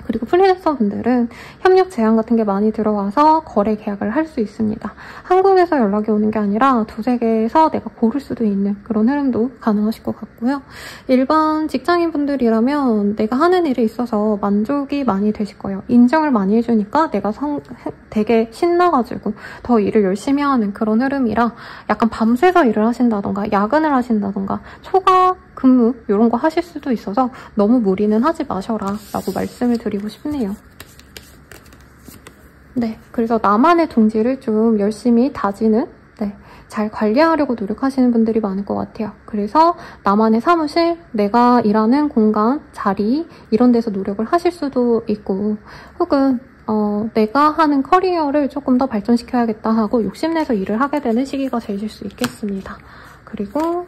그리고 프리랜서 분들은 협력 제안 같은 게 많이 들어와서 거래 계약을 할 수 있습니다. 한국에서 연락이 오는 게 아니라 두세 개에서 내가 고를 수도 있는 그런 흐름도 가능하실 것 같고요. 일반 직장인 분들이라면 내가 하는 일에 있어서 만족이 많이 되실 거예요. 인정을 많이 해주니까 내가 되게 신나가지고 더 일을 열심히 하는 그런 흐름이라 약간 밤새서 일을 하신다던가 야근을 하신다던가 초과 근무 이런 거 하실 수도 있어서 너무 무리는 하지 마셔라 라고 말씀을 드리고 싶네요. 네, 그래서 나만의 둥지를 좀 열심히 다지는 잘 관리하려고 노력하시는 분들이 많을 것 같아요. 그래서 나만의 사무실, 내가 일하는 공간, 자리 이런 데서 노력을 하실 수도 있고 혹은 내가 하는 커리어를 조금 더 발전시켜야겠다 하고 욕심내서 일을 하게 되는 시기가 되실 수 있겠습니다. 그리고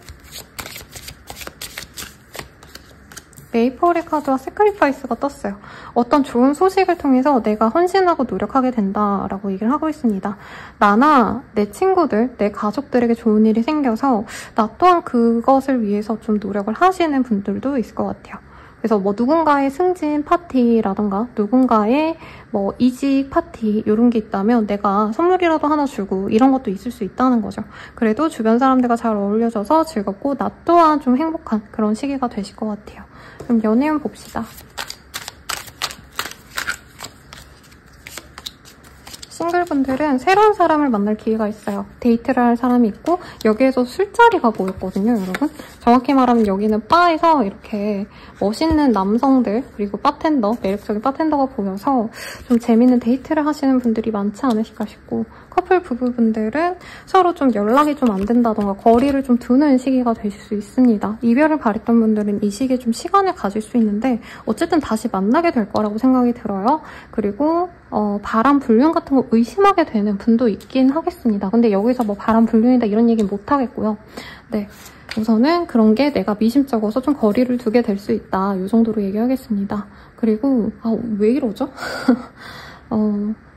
메이플의 카드와 세크리파이스가 떴어요. 어떤 좋은 소식을 통해서 내가 헌신하고 노력하게 된다라고 얘기를 하고 있습니다. 나나 내 친구들, 내 가족들에게 좋은 일이 생겨서 나 또한 그것을 위해서 좀 노력을 하시는 분들도 있을 것 같아요. 그래서 뭐 누군가의 승진 파티라던가 누군가의 뭐 이직 파티 이런 게 있다면 내가 선물이라도 하나 주고 이런 것도 있을 수 있다는 거죠. 그래도 주변 사람들과 잘 어울려져서 즐겁고 나 또한 좀 행복한 그런 시기가 되실 것 같아요. 그럼 연애운 봅시다. 싱글분들은 새로운 사람을 만날 기회가 있어요. 데이트를 할 사람이 있고 여기에서 술자리가 모였거든요, 여러분. 정확히 말하면 여기는 바에서 이렇게 멋있는 남성들 그리고 바텐더, 매력적인 바텐더가 보여서 좀 재밌는 데이트를 하시는 분들이 많지 않으실까 싶고 커플 부부분들은 서로 좀 연락이 좀 안 된다던가 거리를 좀 두는 시기가 되실 수 있습니다. 이별을 바랬던 분들은 이 시기에 좀 시간을 가질 수 있는데 어쨌든 다시 만나게 될 거라고 생각이 들어요. 그리고 바람 불륜 같은 거 의심하게 되는 분도 있긴 하겠습니다. 근데 여기서 뭐 바람 불륜이다 이런 얘기는 못 하겠고요. 네, 우선은 그런 게 내가 미심쩍어서 좀 거리를 두게 될 수 있다. 이 정도로 얘기하겠습니다. 그리고 왜 이러죠?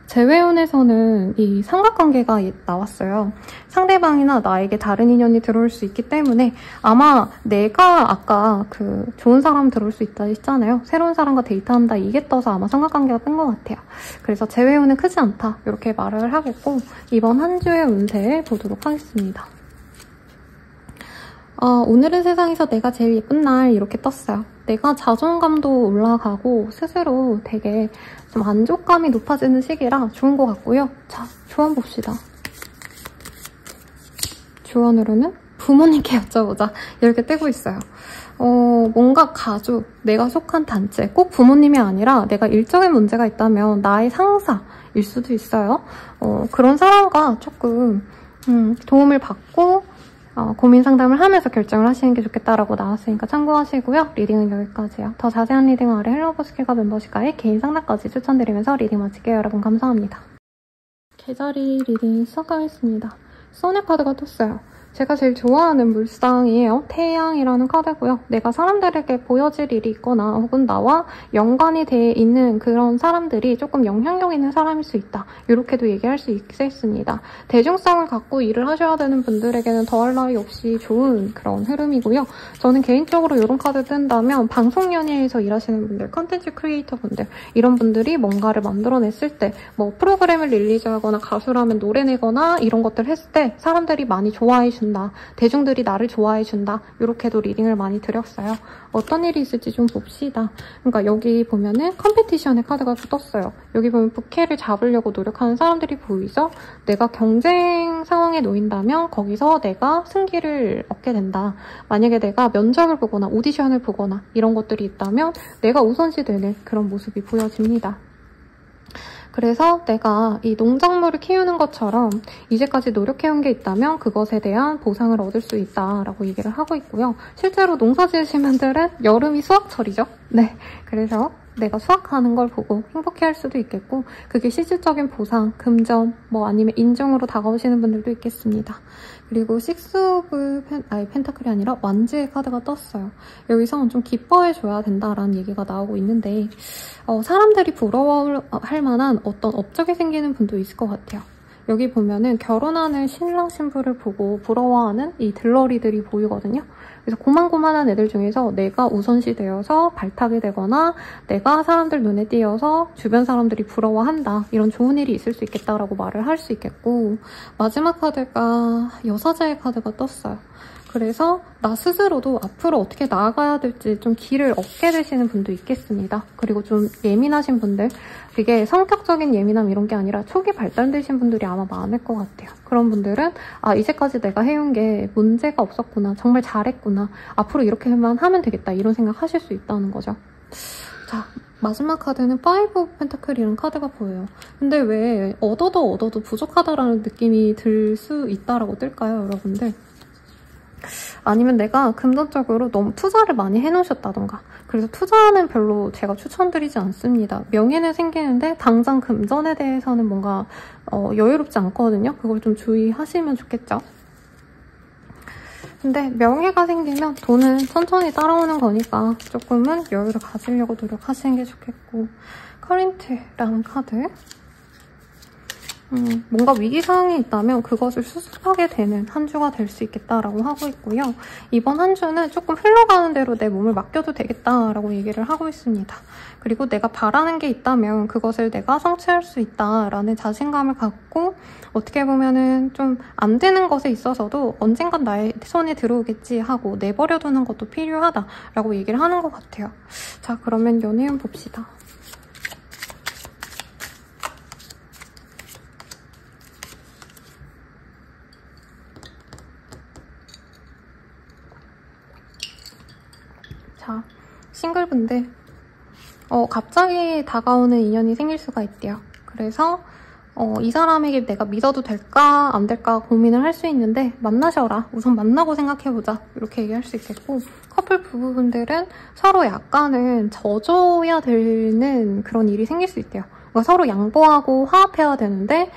재회운에서는 이 삼각관계가 나왔어요. 상대방이나 나에게 다른 인연이 들어올 수 있기 때문에 아마 내가 아까 그 좋은 사람 들어올 수 있다 했잖아요. 새로운 사람과 데이트한다 이게 떠서 아마 삼각관계가 뜬 것 같아요. 그래서 재회운은 크지 않다 이렇게 말을 하겠고 이번 한 주의 운세 보도록 하겠습니다. 오늘은 세상에서 내가 제일 예쁜 날 이렇게 떴어요. 내가 자존감도 올라가고 스스로 되게 좀 만족감이 높아지는 시기라 좋은 것 같고요. 자, 조언 봅시다. 조언으로는 부모님께 여쭤보자 이렇게 뜨고 있어요. 뭔가 가족, 내가 속한 단체, 꼭 부모님이 아니라 내가 일적인 문제가 있다면 나의 상사일 수도 있어요. 그런 사람과 조금 도움을 받고 고민 상담을 하면서 결정을 하시는 게 좋겠다라고 나왔으니까 참고하시고요. 리딩은 여기까지요. 더 자세한 리딩은 아래 헬로버스킬과 멤버십과의 개인 상담까지 추천드리면서 리딩 마칠게요. 여러분 감사합니다. 계절이 리딩 시작하겠습니다. 소네 카드가 떴어요. 제가 제일 좋아하는 물상이에요. 태양이라는 카드고요. 내가 사람들에게 보여질 일이 있거나 혹은 나와 연관이 돼 있는 그런 사람들이 조금 영향력 있는 사람일 수 있다. 이렇게도 얘기할 수 있겠습니다. 대중성을 갖고 일을 하셔야 되는 분들에게는 더할 나위 없이 좋은 그런 흐름이고요. 저는 개인적으로 이런 카드 뜬다면 방송 연예에서 일하시는 분들, 컨텐츠 크리에이터 분들 이런 분들이 뭔가를 만들어냈을 때 뭐 프로그램을 릴리즈하거나 가수라면 노래 내거나 이런 것들 했을 때 사람들이 많이 좋아해 준다. 대중들이 나를 좋아해 준다. 이렇게도 리딩을 많이 드렸어요. 어떤 일이 있을지 좀 봅시다. 그러니까 여기 보면은 컴피티션의 카드가 떴어요. 여기 보면 부캐를 잡으려고 노력하는 사람들이 보이죠? 내가 경쟁 상황에 놓인다면 거기서 내가 승기를 얻게 된다. 만약에 내가 면접을 보거나 오디션을 보거나 이런 것들이 있다면 내가 우선시 되는 그런 모습이 보여집니다. 그래서 내가 이 농작물을 키우는 것처럼 이제까지 노력해온 게 있다면 그것에 대한 보상을 얻을 수 있다라고 얘기를 하고 있고요. 실제로 농사 지으신 분들은 여름이 수확철이죠. 네, 그래서 내가 수확하는 걸 보고 행복해할 수도 있겠고 그게 실질적인 보상, 금전, 뭐 아니면 인정으로 다가오시는 분들도 있겠습니다. 그리고 식스 오브 펜타클이 아니라 완즈의 카드가 떴어요. 여기서 좀 기뻐해줘야 된다라는 얘기가 나오고 있는데 사람들이 부러워할 만한 어떤 업적이 생기는 분도 있을 것 같아요. 여기 보면은 결혼하는 신랑 신부를 보고 부러워하는 이 들러리들이 보이거든요. 그래서 고만고만한 애들 중에서 내가 우선시 되어서 발탁이 되거나 내가 사람들 눈에 띄어서 주변 사람들이 부러워한다. 이런 좋은 일이 있을 수 있겠다라고 말을 할 수 있겠고, 마지막 카드가 여사제의 카드가 떴어요. 그래서 나 스스로도 앞으로 어떻게 나아가야 될지 좀 길을 얻게 되시는 분도 있겠습니다. 그리고 좀 예민하신 분들, 그게 성격적인 예민함 이런 게 아니라 초기 발달되신 분들이 아마 많을 것 같아요. 그런 분들은 아, 이제까지 내가 해온 게 문제가 없었구나, 정말 잘했구나, 앞으로 이렇게만 하면 되겠다, 이런 생각 하실 수 있다는 거죠. 자, 마지막 카드는 5 오브 펜타클이라는 카드가 보여요. 근데 왜 얻어도 부족하다라는 느낌이 들 수 있다라고 뜰까요, 여러분들? 아니면 내가 금전적으로 너무 투자를 많이 해놓으셨다던가. 그래서 투자는 별로 제가 추천드리지 않습니다. 명예는 생기는데 당장 금전에 대해서는 뭔가 여유롭지 않거든요. 그걸 좀 주의하시면 좋겠죠. 근데 명예가 생기면 돈은 천천히 따라오는 거니까 조금은 여유를 가지려고 노력하시는 게 좋겠고, 커런트라는 카드. 뭔가 위기상황이 있다면 그것을 수습하게 되는 한 주가 될 수 있겠다라고 하고 있고요. 이번 한 주는 조금 흘러가는 대로 내 몸을 맡겨도 되겠다라고 얘기를 하고 있습니다. 그리고 내가 바라는 게 있다면 그것을 내가 성취할 수 있다라는 자신감을 갖고, 어떻게 보면은 좀 안 되는 것에 있어서도 언젠간 나의 손에 들어오겠지 하고 내버려두는 것도 필요하다라고 얘기를 하는 것 같아요. 자, 그러면 연애운 봅시다. 자, 싱글분들 갑자기 다가오는 인연이 생길 수가 있대요. 그래서 이 사람에게 내가 믿어도 될까 안 될까 고민을 할 수 있는데, 만나셔라, 우선 만나고 생각해보자, 이렇게 얘기할 수 있겠고, 커플 부부분들은 서로 약간은 져줘야 되는 그런 일이 생길 수 있대요. 그러니까 서로 양보하고 화합해야 되는데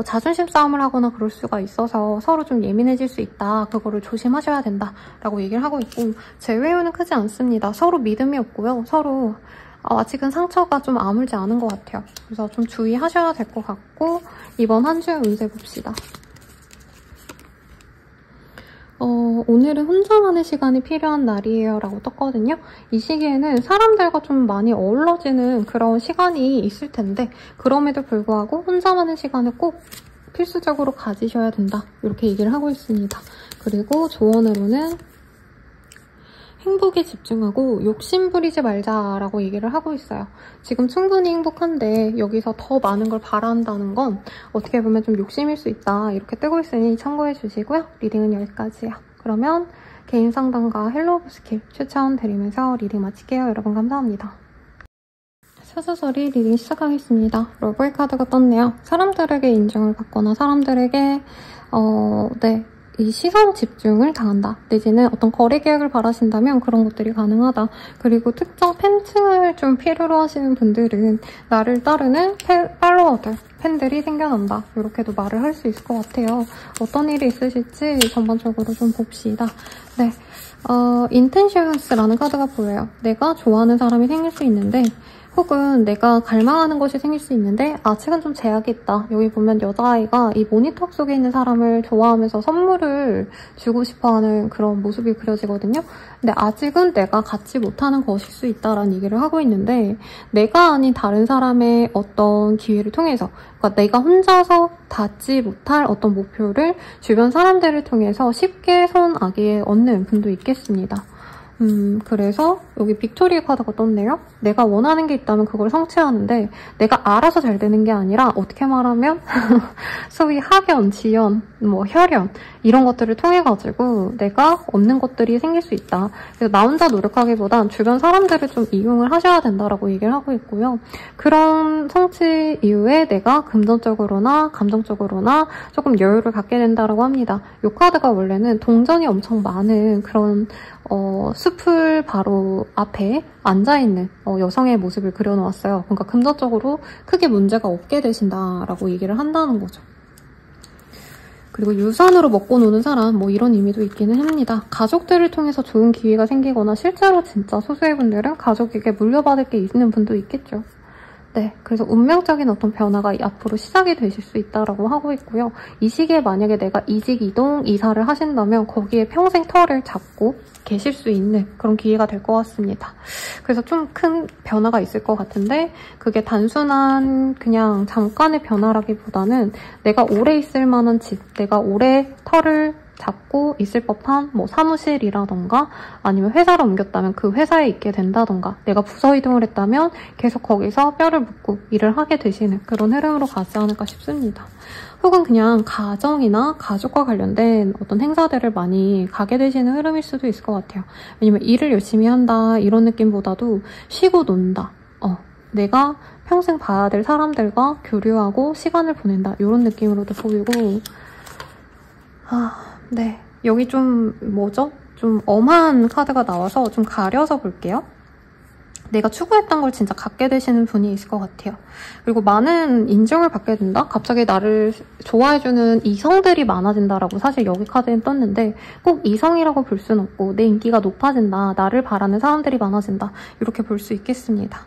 자존심 싸움을 하거나 그럴 수가 있어서 서로 좀 예민해질 수 있다. 그거를 조심하셔야 된다라고 얘기를 하고 있고, 제외우는 크지 않습니다. 서로 믿음이 없고요. 서로 아직은 상처가 좀 아물지 않은 것 같아요. 그래서 좀 주의하셔야 될 것 같고, 이번 한 주의 운세 봅시다. 오늘은 혼자만의 시간이 필요한 날이에요 라고 떴거든요. 이 시기에는 사람들과 좀 많이 어우러지는 그런 시간이 있을 텐데, 그럼에도 불구하고 혼자만의 시간을 꼭 필수적으로 가지셔야 된다, 이렇게 얘기를 하고 있습니다. 그리고 조언으로는 행복에 집중하고 욕심 부리지 말자라고 얘기를 하고 있어요. 지금 충분히 행복한데 여기서 더 많은 걸 바란다는 건 어떻게 보면 좀 욕심일 수 있다, 이렇게 뜨고 있으니 참고해 주시고요. 리딩은 여기까지요. 그러면 개인 상담과 헬로우 스킬 추천드리면서 리딩 마칠게요. 여러분 감사합니다. 사자설이 리딩 시작하겠습니다. 러브의 카드가 떴네요. 사람들에게 인정을 받거나 사람들에게 이 시선 집중을 당한다. 내지는 어떤 거래 계약을 바라신다면 그런 것들이 가능하다. 그리고 특정 팬층을 좀 필요로 하시는 분들은 나를 따르는 팔로워들, 팬들이 생겨난다. 이렇게도 말을 할 수 있을 것 같아요. 어떤 일이 있으실지 전반적으로 좀 봅시다. 네, intentions라는 카드가 보여요. 내가 좋아하는 사람이 생길 수 있는데, 혹은 내가 갈망하는 것이 생길 수 있는데 아직은 좀 제약이 있다. 여기 보면 여자아이가 이 모니터 속에 있는 사람을 좋아하면서 선물을 주고 싶어하는 그런 모습이 그려지거든요. 근데 아직은 내가 갖지 못하는 것일 수 있다라는 얘기를 하고 있는데, 내가 아닌 다른 사람의 어떤 기회를 통해서, 그러니까 내가 혼자서 닿지 못할 어떤 목표를 주변 사람들을 통해서 쉽게 손아귀에 얻는 분도 있겠습니다. 그래서 여기 빅토리의 카드가 떴네요. 내가 원하는 게 있다면 그걸 성취하는데 내가 알아서 잘 되는 게 아니라 어떻게 말하면 소위 학연, 지연, 혈연 이런 것들을 통해 가지고 내가 얻는 것들이 생길 수 있다. 그래서 나 혼자 노력하기보단 주변 사람들을 좀 이용을 하셔야 된다라고 얘기를 하고 있고요. 그런 성취 이후에 내가 금전적으로나 감정적으로나 조금 여유를 갖게 된다라고 합니다. 이 카드가 원래는 동전이 엄청 많은 그런 숲을 바로 앞에 앉아있는 여성의 모습을 그려놓았어요. 그러니까 금전적으로 크게 문제가 없게 되신다라고 얘기를 한다는 거죠. 그리고 유산으로 먹고 노는 사람, 이런 의미도 있기는 합니다. 가족들을 통해서 좋은 기회가 생기거나 실제로 진짜 소수의 분들은 가족에게 물려받을 게 있는 분도 있겠죠. 네, 그래서 운명적인 어떤 변화가 앞으로 시작이 되실 수 있다라고 하고 있고요. 이 시기에 만약에 내가 이직, 이동, 이사를 하신다면 거기에 평생 터를 잡고 계실 수 있는 그런 기회가 될 것 같습니다. 그래서 좀 큰 변화가 있을 것 같은데 그게 단순한 그냥 잠깐의 변화라기보다는 내가 오래 있을 만한 집, 내가 오래 터를 잡고 있을 법한 뭐 사무실이라던가 아니면 회사를 옮겼다면 그 회사에 있게 된다던가 내가 부서 이동을 했다면 계속 거기서 뼈를 묻고 일을 하게 되시는 그런 흐름으로 가지 않을까 싶습니다. 혹은 그냥 가정이나 가족과 관련된 어떤 행사들을 많이 가게 되시는 흐름일 수도 있을 것 같아요. 왜냐면 일을 열심히 한다 이런 느낌보다도 쉬고 논다. 내가 평생 봐야 될 사람들과 교류하고 시간을 보낸다 이런 느낌으로도 보이고 네, 여기 좀 뭐죠? 좀 엄한 카드가 나와서 좀 가려서 볼게요. 내가 추구했던 걸 진짜 갖게 되시는 분이 있을 것 같아요. 그리고 많은 인정을 받게 된다? 갑자기 나를 좋아해주는 이성들이 많아진다라고 사실 여기 카드엔 떴는데 꼭 이성이라고 볼 수는 없고 내 인기가 높아진다, 나를 바라는 사람들이 많아진다 이렇게 볼 수 있겠습니다.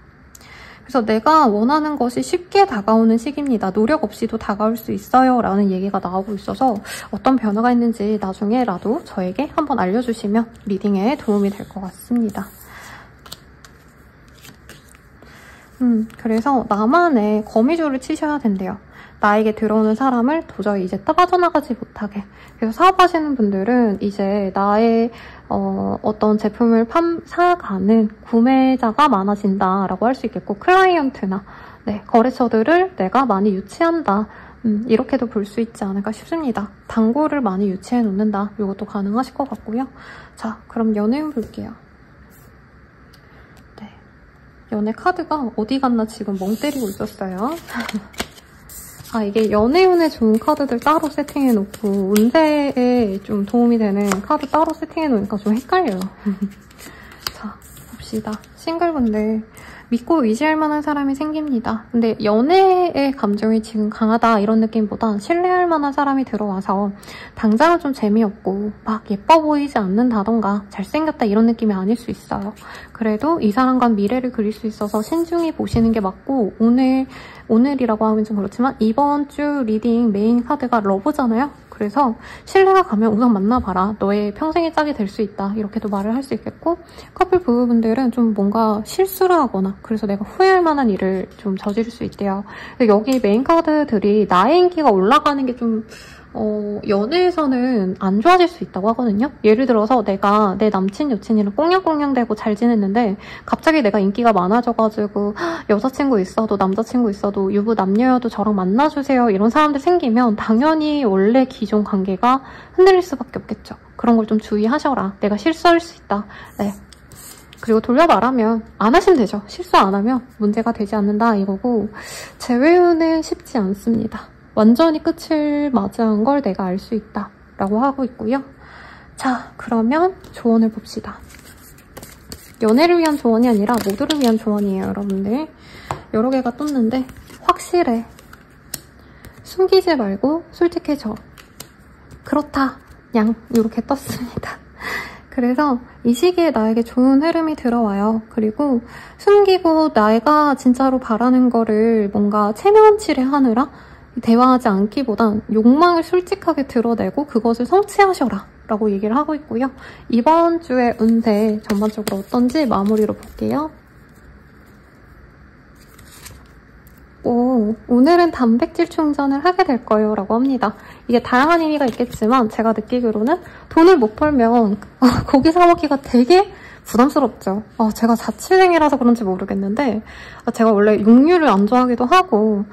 그래서 내가 원하는 것이 쉽게 다가오는 시기입니다. 노력 없이도 다가올 수 있어요 라는 얘기가 나오고 있어서 어떤 변화가 있는지 나중에라도 저에게 한번 알려주시면 리딩에 도움이 될 것 같습니다. 그래서 나만의 거미줄을 치셔야 된대요. 나에게 들어오는 사람을 도저히 이제 빠져나가지 못하게. 그래서 사업하시는 분들은 이제 나의 어떤 제품을 사가는 구매자가 많아진다라고 할 수 있겠고 클라이언트나 거래처들을 내가 많이 유치한다. 이렇게도 볼 수 있지 않을까 싶습니다. 단골을 많이 유치해 놓는다. 이것도 가능하실 것 같고요. 자, 그럼 연애운 볼게요. 네, 연애 카드가 어디 갔나 지금 멍 때리고 있었어요. 이게 연애운에 좋은 카드들 따로 세팅해놓고 운세에 좀 도움이 되는 카드 따로 세팅해놓으니까 좀 헷갈려요. 자, 봅시다. 싱글분들 믿고 의지할 만한 사람이 생깁니다. 근데 연애의 감정이 지금 강하다 이런 느낌보다 신뢰할 만한 사람이 들어와서 당장은 좀 재미없고 막 예뻐 보이지 않는다던가 잘생겼다 이런 느낌이 아닐 수 있어요. 그래도 이 사람과 미래를 그릴 수 있어서 신중히 보시는 게 맞고 오늘이라고 하면 좀 그렇지만 이번 주 리딩 메인 카드가 러브잖아요. 그래서 신뢰가 가면 우선 만나봐라. 너의 평생의 짝이 될 수 있다. 이렇게도 말을 할 수 있겠고 커플 부부분들은 좀 뭔가 실수를 하거나 그래서 내가 후회할 만한 일을 좀 저지를 수 있대요. 여기 메인 카드들이 나의 인기가 올라가는 게 좀 연애에서는 안 좋아질 수 있다고 하거든요. 예를 들어서 내가 내 남친, 여친이랑 꽁냥꽁냥대고 잘 지냈는데 갑자기 내가 인기가 많아져가지고 여자친구 있어도 남자친구 있어도 유부 남녀여도 저랑 만나주세요 이런 사람들 생기면 당연히 원래 기존 관계가 흔들릴 수밖에 없겠죠. 그런 걸 좀 주의하셔라. 내가 실수할 수 있다. 네. 그리고 돌려 말하면 안 하시면 되죠. 실수 안 하면 문제가 되지 않는다 이거고 재회운은 쉽지 않습니다. 완전히 끝을 맞이한 걸 내가 알 수 있다 라고 하고 있고요. 자, 그러면 조언을 봅시다. 연애를 위한 조언이 아니라 모두를 위한 조언이에요, 여러분들. 여러 개가 떴는데 확실해. 숨기지 말고 솔직해져. 그렇다. 양 이렇게 떴습니다. 그래서 이 시기에 나에게 좋은 흐름이 들어와요. 그리고 숨기고 내가 진짜로 바라는 거를 뭔가 체면치레 하느라 대화하지 않기보단 욕망을 솔직하게 드러내고 그것을 성취하셔라 라고 얘기를 하고 있고요. 이번 주의 운세 전반적으로 어떤지 마무리로 볼게요. 오늘은 단백질 충전을 하게 될 거예요 라고 합니다. 이게 다양한 의미가 있겠지만 제가 느끼기로는 돈을 못 벌면 고기 사 먹기가 되게 부담스럽죠. 제가 자취생이라서 그런지 모르겠는데 제가 원래 육류를 안 좋아하기도 하고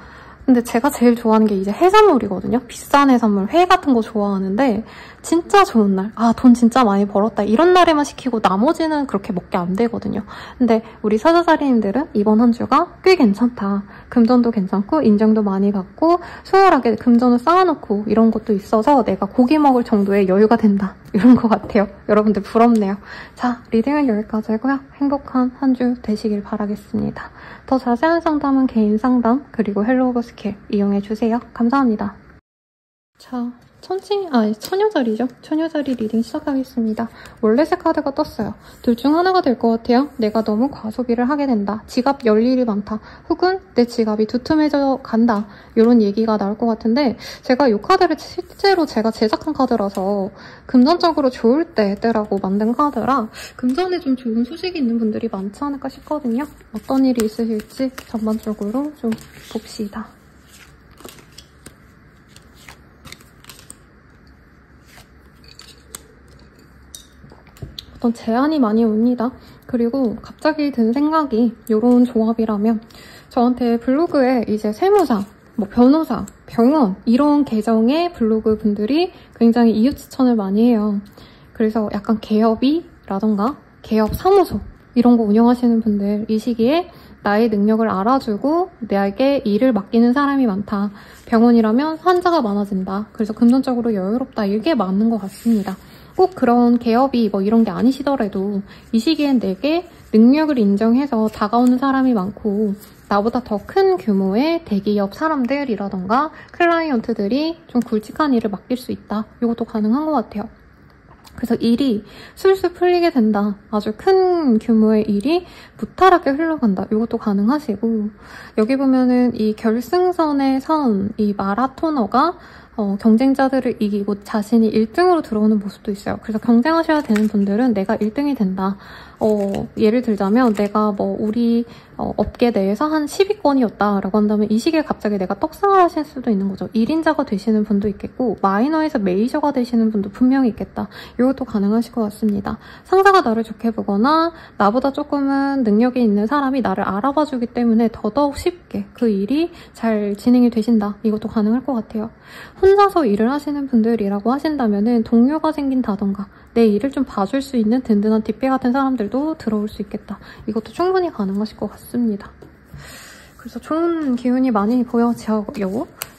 근데 제가 제일 좋아하는 게 이제 해산물이거든요. 비싼 해산물, 회 같은 거 좋아하는데 진짜 좋은 날, 돈 진짜 많이 벌었다 이런 날에만 시키고 나머지는 그렇게 먹게 안 되거든요. 근데 우리 사자자리님들은 이번 한 주가 꽤 괜찮다. 금전도 괜찮고 인정도 많이 받고 수월하게 금전을 쌓아놓고 이런 것도 있어서 내가 고기 먹을 정도의 여유가 된다. 이런 것 같아요. 여러분들 부럽네요. 자, 리딩은 여기까지고요. 행복한 한 주 되시길 바라겠습니다. 더 자세한 상담은 개인 상담 그리고 헬로우버 스킬 이용해주세요. 감사합니다. 자, 처녀자리죠. 처녀자리 리딩 시작하겠습니다. 원래색 카드가 떴어요. 둘 중 하나가 될 것 같아요. 내가 너무 과소비를 하게 된다. 지갑 열 일이 많다. 혹은 내 지갑이 두툼해져 간다. 이런 얘기가 나올 것 같은데 제가 이 카드를 실제로 제가 제작한 카드라서 금전적으로 좋을 때라고 만든 카드라 금전에 좀 좋은 소식이 있는 분들이 많지 않을까 싶거든요. 어떤 일이 있으실지 전반적으로 좀 봅시다. 어떤 제안이 많이 옵니다. 그리고 갑자기 든 생각이 이런 조합이라면 저한테 블로그에 이제 세무사, 뭐 변호사, 병원 이런 계정의 블로그 분들이 굉장히 이웃 추천을 많이 해요. 그래서 약간 개업이라던가 개업 사무소 이런 거 운영하시는 분들 이 시기에 나의 능력을 알아주고 나에게 일을 맡기는 사람이 많다. 병원이라면 환자가 많아진다. 그래서 금전적으로 여유롭다. 이게 맞는 것 같습니다. 꼭 그런 개업이 뭐 이런 게 아니시더라도 이 시기엔 내게 능력을 인정해서 다가오는 사람이 많고 나보다 더 큰 규모의 대기업 사람들이라던가 클라이언트들이 좀 굵직한 일을 맡길 수 있다. 이것도 가능한 것 같아요. 그래서 일이 술술 풀리게 된다. 아주 큰 규모의 일이 무탈하게 흘러간다. 이것도 가능하시고 여기 보면은 이 결승선에 선 이 마라토너가 경쟁자들을 이기고 자신이 1등으로 들어오는 모습도 있어요. 그래서 경쟁하셔야 되는 분들은 내가 1등이 된다. 예를 들자면 내가 뭐 우리 업계 내에서 한 10위권이었다라고 한다면 이 시기에 갑자기 내가 떡상을 하실 수도 있는 거죠. 1인자가 되시는 분도 있겠고 마이너에서 메이저가 되시는 분도 분명히 있겠다. 이것도 가능하실 것 같습니다. 상사가 나를 좋게 보거나 나보다 조금은 능력이 있는 사람이 나를 알아봐 주기 때문에 더더욱 쉽게 그 일이 잘 진행이 되신다. 이것도 가능할 것 같아요. 혼자서 일을 하시는 분들이라고 하신다면은 동료가 생긴다던가 내 일을 좀 봐줄 수 있는 든든한 뒷배 같은 사람들도 들어올 수 있겠다. 이것도 충분히 가능하실 것 같습니다. 그래서 좋은 기운이 많이 보여져요.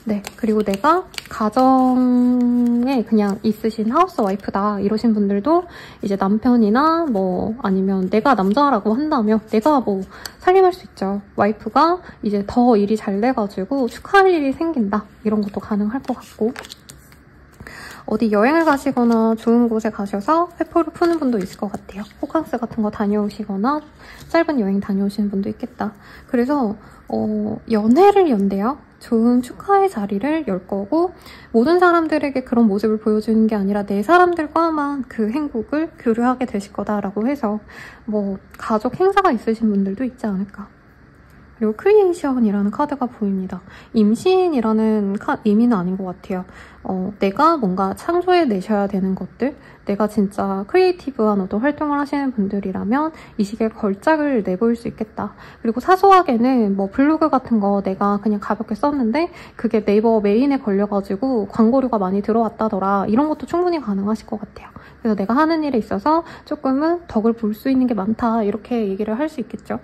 네, 그리고 내가 가정에 그냥 있으신 하우스 와이프다 이러신 분들도 이제 남편이나 뭐 아니면 내가 남자라고 한다면 내가 뭐 살림할 수 있죠. 와이프가 이제 더 일이 잘 돼가지고 축하할 일이 생긴다. 이런 것도 가능할 것 같고 어디 여행을 가시거나 좋은 곳에 가셔서 회포를 푸는 분도 있을 것 같아요. 호캉스 같은 거 다녀오시거나 짧은 여행 다녀오시는 분도 있겠다. 그래서 연애를 연대요. 좋은 축하의 자리를 열 거고 모든 사람들에게 그런 모습을 보여주는 게 아니라 내 사람들과만 그 행복을 교류하게 되실 거다라고 해서 뭐 가족 행사가 있으신 분들도 있지 않을까. 그리고 크리에이션이라는 카드가 보입니다. 임신이라는 의미는 아닌 것 같아요. 내가 뭔가 창조해내셔야 되는 것들, 내가 진짜 크리에이티브한 어떤 활동을 하시는 분들이라면 이 시기에 걸작을 내보일 수 있겠다. 그리고 사소하게는 뭐 블로그 같은 거 내가 그냥 가볍게 썼는데 그게 네이버 메인에 걸려가지고 광고료가 많이 들어왔다더라. 이런 것도 충분히 가능하실 것 같아요. 그래서 내가 하는 일에 있어서 조금은 덕을 볼 수 있는 게 많다. 이렇게 얘기를 할 수 있겠죠.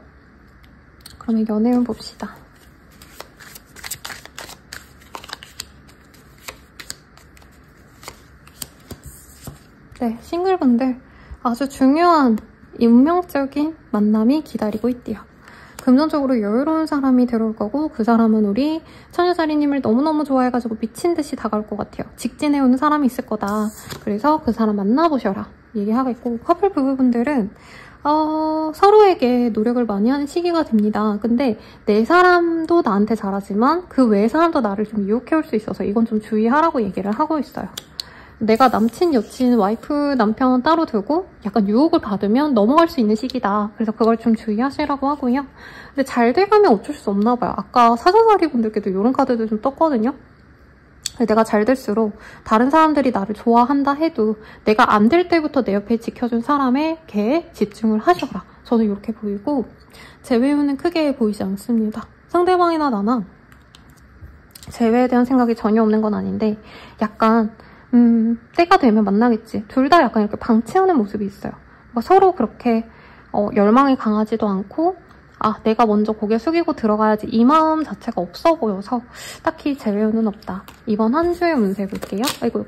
그러면 연애운 봅시다. 네, 싱글분들 아주 중요한 운명적인 만남이 기다리고 있대요. 금전적으로 여유로운 사람이 들어올 거고 그 사람은 우리 처녀자리님을 너무너무 좋아해가지고 미친 듯이 다가올 것 같아요. 직진해오는 사람이 있을 거다. 그래서 그 사람 만나보셔라 얘기하겠고 커플 부부분들은 서로에게 노력을 많이 하는 시기가 됩니다. 근데 내 사람도 나한테 잘하지만 그 외의 사람도 나를 좀 유혹해올 수 있어서 이건 좀 주의하라고 얘기를 하고 있어요. 내가 남친, 여친, 와이프, 남편 따로 두고 약간 유혹을 받으면 넘어갈 수 있는 시기다. 그래서 그걸 좀 주의하시라고 하고요. 근데 잘 돼가면 어쩔 수 없나 봐요. 아까 사자자리 분들께도 이런 카드도 좀 떴거든요. 내가 잘 될수록 다른 사람들이 나를 좋아한다 해도 내가 안 될 때부터 내 옆에 지켜준 사람에게 집중을 하셔라. 저는 이렇게 보이고 재회운은 크게 보이지 않습니다. 상대방이나 나나 재회에 대한 생각이 전혀 없는 건 아닌데 약간 때가 되면 만나겠지. 둘 다 약간 이렇게 방치하는 모습이 있어요. 그러니까 서로 그렇게 열망이 강하지도 않고 내가 먼저 고개 숙이고 들어가야지 이 마음 자체가 없어 보여서 딱히 재회운은 없다. 이번 한 주의 운세 볼게요. 아이고.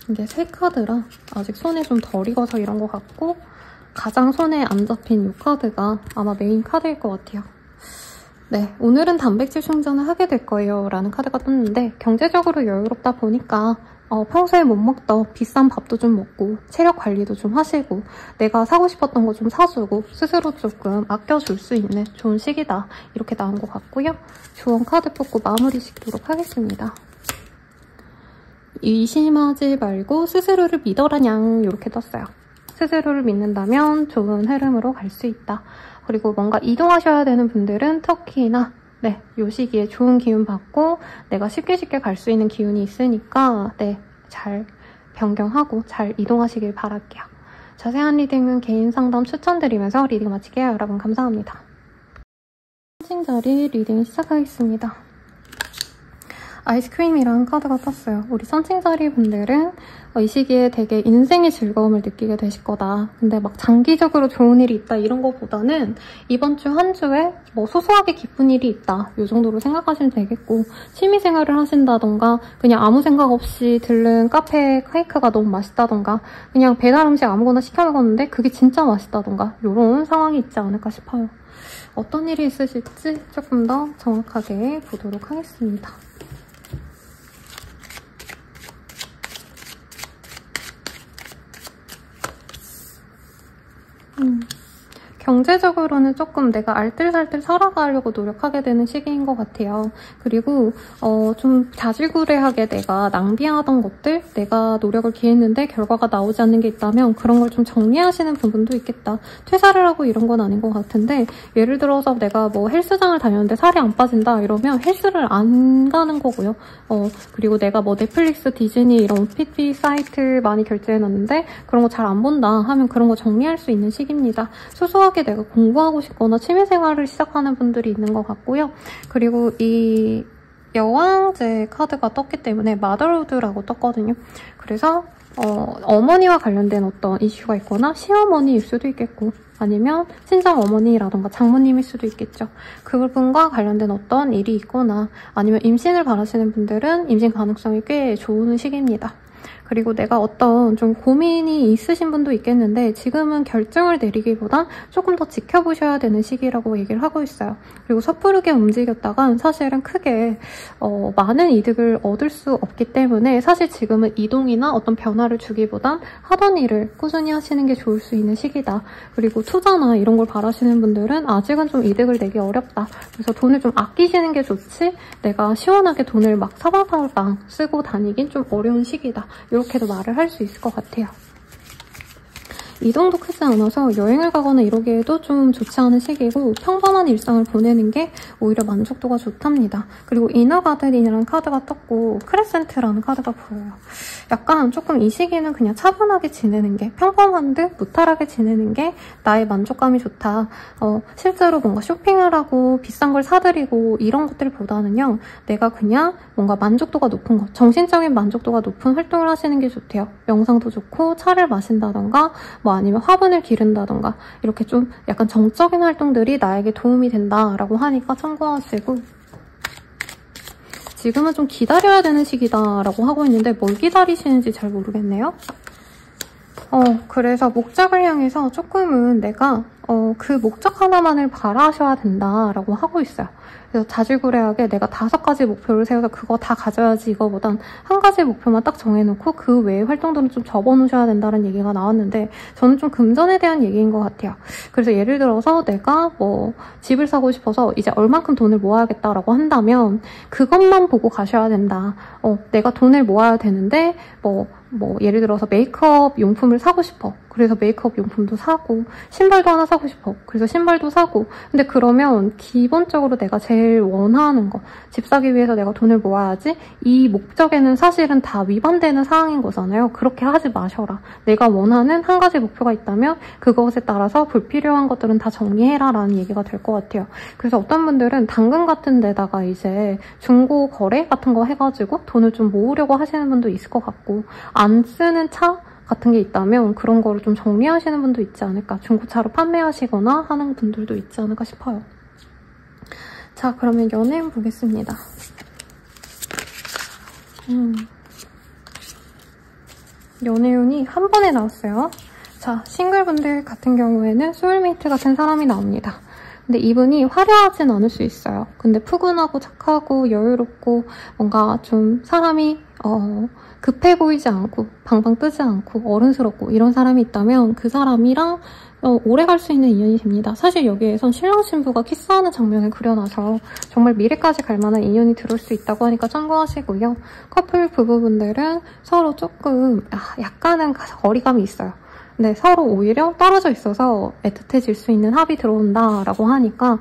이게 새 카드라 아직 손에 좀 덜 익어서 이런 것 같고 가장 손에 안 잡힌 이 카드가 아마 메인 카드일 것 같아요. 네, 오늘은 단백질 충전을 하게 될 거예요 라는 카드가 떴는데 경제적으로 여유롭다 보니까 평소에 못 먹던 비싼 밥도 좀 먹고 체력 관리도 좀 하시고 내가 사고 싶었던 거 좀 사주고 스스로 조금 아껴줄 수 있는 좋은 시기다 이렇게 나온 것 같고요. 조언 카드 뽑고 마무리 짓도록 하겠습니다. 의심하지 말고 스스로를 믿어라냥 이렇게 떴어요. 스스로를 믿는다면 좋은 흐름으로 갈 수 있다. 그리고 뭔가 이동하셔야 되는 분들은 터키나 네, 요 시기에 좋은 기운 받고 내가 쉽게 갈 수 있는 기운이 있으니까 네, 잘 변경하고 잘 이동하시길 바랄게요. 자세한 리딩은 개인 상담 추천드리면서 리딩 마칠게요. 여러분 감사합니다. 선칭자리 리딩 시작하겠습니다. 아이스크림이라는 카드가 떴어요. 우리 선칭자리 분들은 이 시기에 되게 인생의 즐거움을 느끼게 되실 거다. 근데 막 장기적으로 좋은 일이 있다 이런 거보다는 이번 주 한 주에 뭐 소소하게 기쁜 일이 있다 이 정도로 생각하시면 되겠고 취미생활을 하신다던가 그냥 아무 생각 없이 들른 카페 케이크가 너무 맛있다던가 그냥 배달 음식 아무거나 시켜 먹었는데 그게 진짜 맛있다던가 이런 상황이 있지 않을까 싶어요. 어떤 일이 있으실지 조금 더 정확하게 보도록 하겠습니다. 경제적으로는 조금 내가 알뜰살뜰 살아가려고 노력하게 되는 시기인 것 같아요. 그리고 좀 자질구레하게 내가 낭비하던 것들, 내가 노력을 기했는데 결과가 나오지 않는 게 있다면 그런 걸 좀 정리하시는 부분도 있겠다. 퇴사를 하고 이런 건 아닌 것 같은데 예를 들어서 내가 뭐 헬스장을 다녔는데 살이 안 빠진다 이러면 헬스를 안 가는 거고요. 그리고 내가 뭐 넷플릭스, 디즈니 이런 OTT 사이트 많이 결제해놨는데 그런 거 잘 안 본다 하면 그런 거 정리할 수 있는 시기입니다. 소소하게 내가 공부하고 싶거나 취미생활을 시작하는 분들이 있는 것 같고요. 그리고 이 여왕제 카드가 떴기 때문에 마더로드라고 떴거든요. 그래서 어머니와 관련된 어떤 이슈가 있거나 시어머니일 수도 있겠고 아니면 친정어머니라던가 장모님일 수도 있겠죠. 그분과 관련된 어떤 일이 있거나 아니면 임신을 바라시는 분들은 임신 가능성이 꽤 좋은 시기입니다. 그리고 내가 어떤 좀 고민이 있으신 분도 있겠는데 지금은 결정을 내리기보단 조금 더 지켜보셔야 되는 시기라고 얘기를 하고 있어요. 그리고 섣부르게 움직였다간 사실은 크게 많은 이득을 얻을 수 없기 때문에 사실 지금은 이동이나 어떤 변화를 주기보단 하던 일을 꾸준히 하시는 게 좋을 수 있는 시기다. 그리고 투자나 이런 걸 바라시는 분들은 아직은 좀 이득을 내기 어렵다. 그래서 돈을 좀 아끼시는 게 좋지 내가 시원하게 돈을 막 사방팔방 쓰고 다니긴 좀 어려운 시기다. 이렇게도 말을 할 수 있을 것 같아요. 이동도 크지 않아서 여행을 가거나 이러기에도 좀 좋지 않은 시기고 평범한 일상을 보내는 게 오히려 만족도가 좋답니다. 그리고 이너가든이라는 카드가 떴고 크레센트라는 카드가 보여요. 약간 조금 이 시기는 그냥 차분하게 지내는 게 평범한 듯 무탈하게 지내는 게 나의 만족감이 좋다. 실제로 뭔가 쇼핑을 하고 비싼 걸 사드리고 이런 것들보다는요. 내가 그냥 뭔가 만족도가 높은 것, 정신적인 만족도가 높은 활동을 하시는 게 좋대요. 명상도 좋고 차를 마신다던가 뭐 아니면 화분을 기른다던가 이렇게 좀 약간 정적인 활동들이 나에게 도움이 된다라고 하니까 참고하시고 지금은 좀 기다려야 되는 시기다라고 하고 있는데 뭘 기다리시는지 잘 모르겠네요. 그래서 목적을 향해서 조금은 내가 그 목적 하나만을 바라셔야 된다라고 하고 있어요. 그래서 자질구레하게 내가 5가지 목표를 세워서 그거 다 가져야지 이거보단 한 가지 목표만 딱 정해놓고 그 외의 활동들은 좀 접어놓으셔야 된다는 얘기가 나왔는데 저는 좀 금전에 대한 얘기인 것 같아요. 그래서 예를 들어서 내가 뭐 집을 사고 싶어서 이제 얼만큼 돈을 모아야겠다라고 한다면 그것만 보고 가셔야 된다. 내가 돈을 모아야 되는데 뭐 예를 들어서 메이크업 용품을 사고 싶어. 그래서 메이크업 용품도 사고 신발도 하나 사고 싶어. 그래서 신발도 사고 근데 그러면 기본적으로 내가 제일 원하는 거 집 사기 위해서 내가 돈을 모아야지 이 목적에는 사실은 다 위반되는 상황인 거잖아요. 그렇게 하지 마셔라. 내가 원하는 한 가지 목표가 있다면 그것에 따라서 불필요한 것들은 다 정리해라 라는 얘기가 될 것 같아요. 그래서 어떤 분들은 당근 같은 데다가 이제 중고 거래 같은 거 해가지고 돈을 좀 모으려고 하시는 분도 있을 것 같고 안 쓰는 차 같은 게 있다면 그런 거를 좀 정리하시는 분도 있지 않을까. 중고차로 판매하시거나 하는 분들도 있지 않을까 싶어요. 자, 그러면 연애운 보겠습니다. 연애운이 한 번에 나왔어요. 자, 싱글분들 같은 경우에는 소울메이트 같은 사람이 나옵니다. 근데 이분이 화려하진 않을 수 있어요. 근데 푸근하고 착하고 여유롭고 뭔가 좀 사람이 급해 보이지 않고 방방 뜨지 않고 어른스럽고 이런 사람이 있다면 그 사람이랑 오래 갈 수 있는 인연이 됩니다. 사실 여기에선 신랑 신부가 키스하는 장면을 그려놔서 정말 미래까지 갈 만한 인연이 들어올 수 있다고 하니까 참고하시고요. 커플 부부분들은 서로 조금 약간은 거리감이 있어요. 근데 서로 오히려 떨어져 있어서 애틋해질 수 있는 합이 들어온다라고 하니까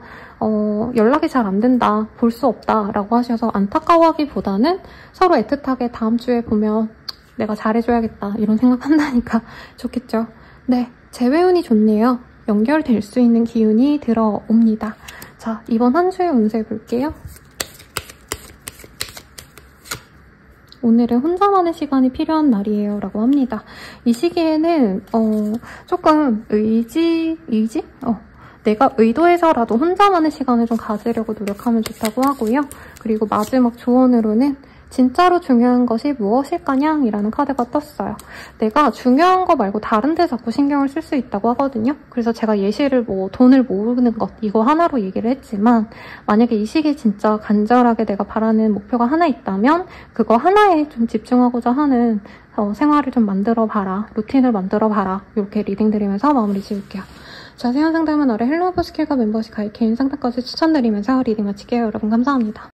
연락이 잘 안 된다, 볼 수 없다라고 하셔서 안타까워하기보다는 서로 애틋하게 다음 주에 보면 내가 잘해줘야겠다 이런 생각한다니까 좋겠죠. 네, 재회운이 좋네요. 연결될 수 있는 기운이 들어옵니다. 자, 이번 한 주의 운세 볼게요. 오늘은 혼자만의 시간이 필요한 날이에요 라고 합니다. 이 시기에는 조금 내가 의도해서라도 혼자만의 시간을 좀 가지려고 노력하면 좋다고 하고요. 그리고 마지막 조언으로는 진짜로 중요한 것이 무엇일까냐? 이라는 카드가 떴어요. 내가 중요한 거 말고 다른 데 자꾸 신경을 쓸 수 있다고 하거든요. 그래서 제가 예시를 돈을 모으는 것 이거 하나로 얘기를 했지만 만약에 이 시기에 진짜 간절하게 내가 바라는 목표가 하나 있다면 그거 하나에 좀 집중하고자 하는 생활을 좀 만들어봐라. 루틴을 만들어봐라. 이렇게 리딩 드리면서 마무리 지을게요. 자세한 상담은 아래 헬로우버 스킬과 멤버십 가입 개인 상담까지 추천드리면서 리딩 마칠게요. 여러분 감사합니다.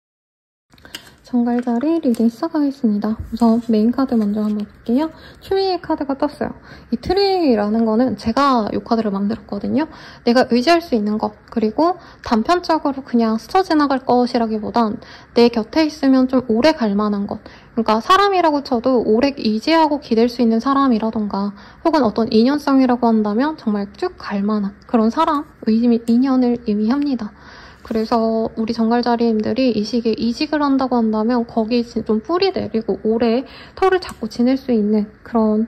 정갈자리 리딩 시작하겠습니다. 우선 메인 카드 먼저 한번 볼게요. 트리의 카드가 떴어요. 이 트리라는 거는 제가 이 카드를 만들었거든요. 내가 의지할 수 있는 것, 그리고 단편적으로 그냥 스쳐 지나갈 것이라기보단 내 곁에 있으면 좀 오래 갈 만한 것. 그러니까 사람이라고 쳐도 오래 의지하고 기댈 수 있는 사람이라던가 혹은 어떤 인연성이라고 한다면 정말 쭉 갈 만한 그런 사람, 인연을 의미합니다. 그래서 우리 정갈자리님들이 이 시기에 이직을 한다고 한다면 거기 좀 뿌리 내리고 오래 터를 잡고 지낼 수 있는 그런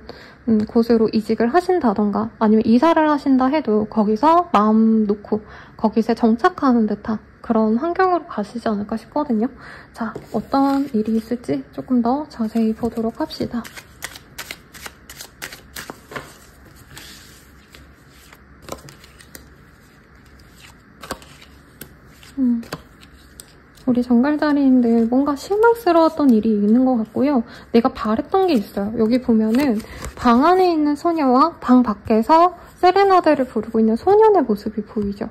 곳으로 이직을 하신다던가 아니면 이사를 하신다 해도 거기서 마음 놓고 거기서 정착하는 듯한 그런 환경으로 가시지 않을까 싶거든요. 자, 어떤 일이 있을지 조금 더 자세히 보도록 합시다. 우리 정갈자리님들 뭔가 실망스러웠던 일이 있는 것 같고요. 내가 바랬던 게 있어요. 여기 보면은 방 안에 있는 소녀와 방 밖에서 세레나데를 부르고 있는 소년의 모습이 보이죠.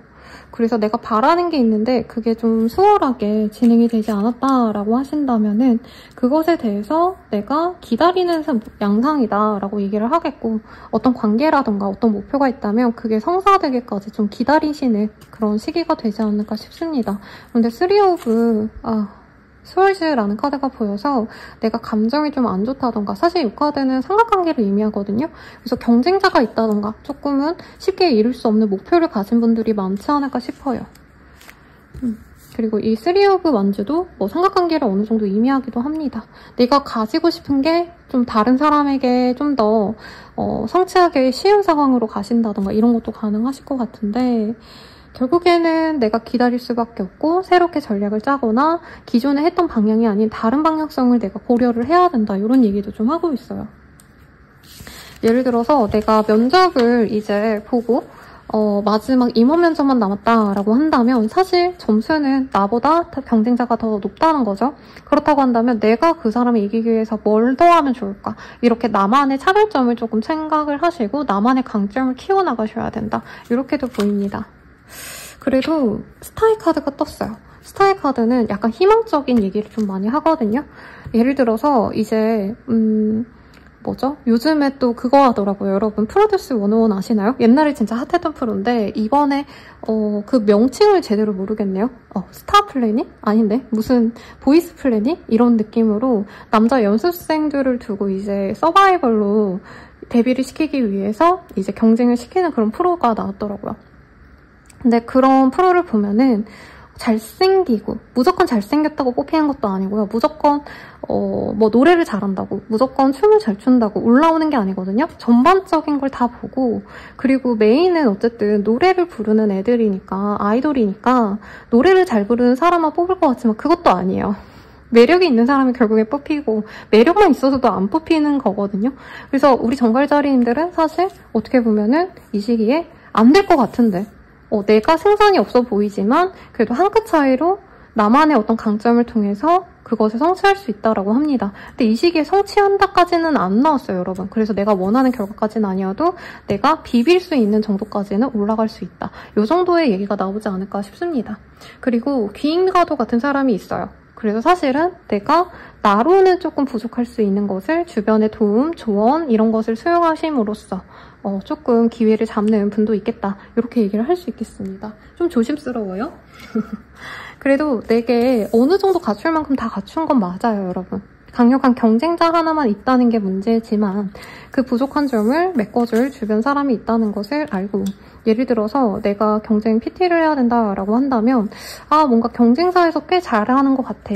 그래서 내가 바라는 게 있는데 그게 좀 수월하게 진행이 되지 않았다라고 하신다면은 그것에 대해서 내가 기다리는 양상이다라고 얘기를 하겠고 어떤 관계라던가 어떤 목표가 있다면 그게 성사되기까지 좀 기다리시는 그런 시기가 되지 않을까 싶습니다. 그런데 3 오브 스월즈라는 카드가 보여서 내가 감정이 좀 안 좋다던가 사실 이 카드는 삼각관계를 의미하거든요. 그래서 경쟁자가 있다던가 조금은 쉽게 이룰 수 없는 목표를 가진 분들이 많지 않을까 싶어요. 그리고 이 3 오브 완즈도 삼각관계를 어느 정도 의미하기도 합니다. 내가 가지고 싶은 게 좀 다른 사람에게 좀 더 성취하기 쉬운 상황으로 가신다던가 이런 것도 가능하실 것 같은데 결국에는 내가 기다릴 수밖에 없고 새롭게 전략을 짜거나 기존에 했던 방향이 아닌 다른 방향성을 내가 고려를 해야 된다 이런 얘기도 좀 하고 있어요. 예를 들어서 내가 면접을 이제 보고 마지막 임원 면접만 남았다라고 한다면 사실 점수는 나보다 경쟁자가 더 높다는 거죠. 그렇다고 한다면 내가 그 사람을 이기기 위해서 뭘 더 하면 좋을까? 이렇게 나만의 차별점을 조금 생각을 하시고 나만의 강점을 키워나가셔야 된다. 이렇게도 보입니다. 그래도 스타의 카드가 떴어요. 스타의 카드는 약간 희망적인 얘기를 좀 많이 하거든요. 예를 들어서 이제 요즘에 또 그거 하더라고요. 여러분 프로듀스 101 아시나요? 옛날에 진짜 핫했던 프로인데 이번에 그 명칭을 제대로 모르겠네요. 스타 플래닛? 아닌데 무슨 보이스 플래닛? 이런 느낌으로 남자 연습생들을 두고 이제 서바이벌로 데뷔를 시키기 위해서 이제 경쟁을 시키는 그런 프로가 나왔더라고요. 근데 그런 프로를 보면은 잘생기고 무조건 잘생겼다고 뽑히는 것도 아니고요. 무조건 노래를 잘한다고 무조건 춤을 잘 춘다고 올라오는 게 아니거든요. 전반적인 걸 다 보고 그리고 메인은 어쨌든 노래를 부르는 애들이니까 아이돌이니까 노래를 잘 부르는 사람만 뽑을 것 같지만 그것도 아니에요. 매력이 있는 사람이 결국에 뽑히고 매력만 있어서도 안 뽑히는 거거든요. 그래서 우리 정갈자리님들은 사실 어떻게 보면은 이 시기에 안 될 것 같은데 내가 승산이 없어 보이지만 그래도 한 끗 차이로 나만의 어떤 강점을 통해서 그것을 성취할 수 있다라고 합니다. 근데 이 시기에 성취한다까지는 안 나왔어요, 여러분. 그래서 내가 원하는 결과까지는 아니어도 내가 비빌 수 있는 정도까지는 올라갈 수 있다. 이 정도의 얘기가 나오지 않을까 싶습니다. 그리고 귀인가도 같은 사람이 있어요. 그래서 사실은 내가 나로는 조금 부족할 수 있는 것을 주변의 도움, 조언 이런 것을 수용하심으로써 조금 기회를 잡는 분도 있겠다. 이렇게 얘기를 할 수 있겠습니다. 좀 조심스러워요. 그래도 내게 어느 정도 갖출 만큼 다 갖춘 건 맞아요, 여러분. 강력한 경쟁자 하나만 있다는 게 문제지만 그 부족한 점을 메꿔줄 주변 사람이 있다는 것을 알고, 예를 들어서 내가 경쟁 PT를 해야 된다라고 한다면 뭔가 경쟁사에서 꽤 잘하는 것 같아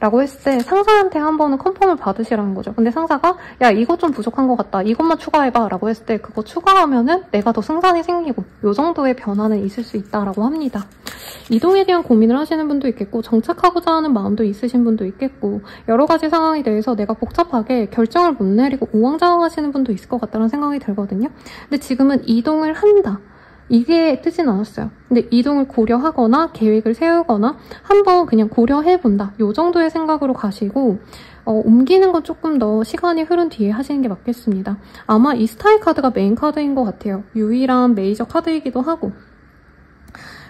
라고 했을 때 상사한테 한 번은 컨펌을 받으시라는 거죠. 근데 상사가 야 이것 좀 부족한 것 같다, 이것만 추가해봐 라고 했을 때 그거 추가하면은 내가 더 승산이 생기고 요 정도의 변화는 있을 수 있다라고 합니다. 이동에 대한 고민을 하시는 분도 있겠고 정착하고자 하는 마음도 있으신 분도 있겠고 여러 가지 상황에 대해서 내가 복잡하게 결정을 못 내리고 우왕좌왕하시는 분도 있을 것 같다는 생각이 들거든요. 근데 지금은 이동을 한다, 이게 뜨진 않았어요. 근데 이동을 고려하거나 계획을 세우거나 한번 그냥 고려해본다, 이 정도의 생각으로 가시고 옮기는 건 조금 더 시간이 흐른 뒤에 하시는 게 맞겠습니다. 아마 이 스타일 카드가 메인 카드인 것 같아요. 유일한 메이저 카드이기도 하고.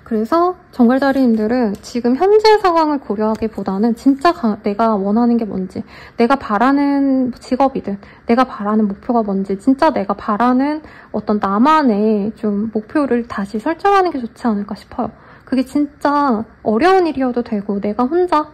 그래서 정갈자리님들은 지금 현재 상황을 고려하기보다는 진짜 내가 원하는 게 뭔지, 내가 바라는 직업이든 내가 바라는 목표가 뭔지, 진짜 내가 바라는 어떤 나만의 좀 목표를 다시 설정하는 게 좋지 않을까 싶어요. 그게 진짜 어려운 일이어도 되고 내가 혼자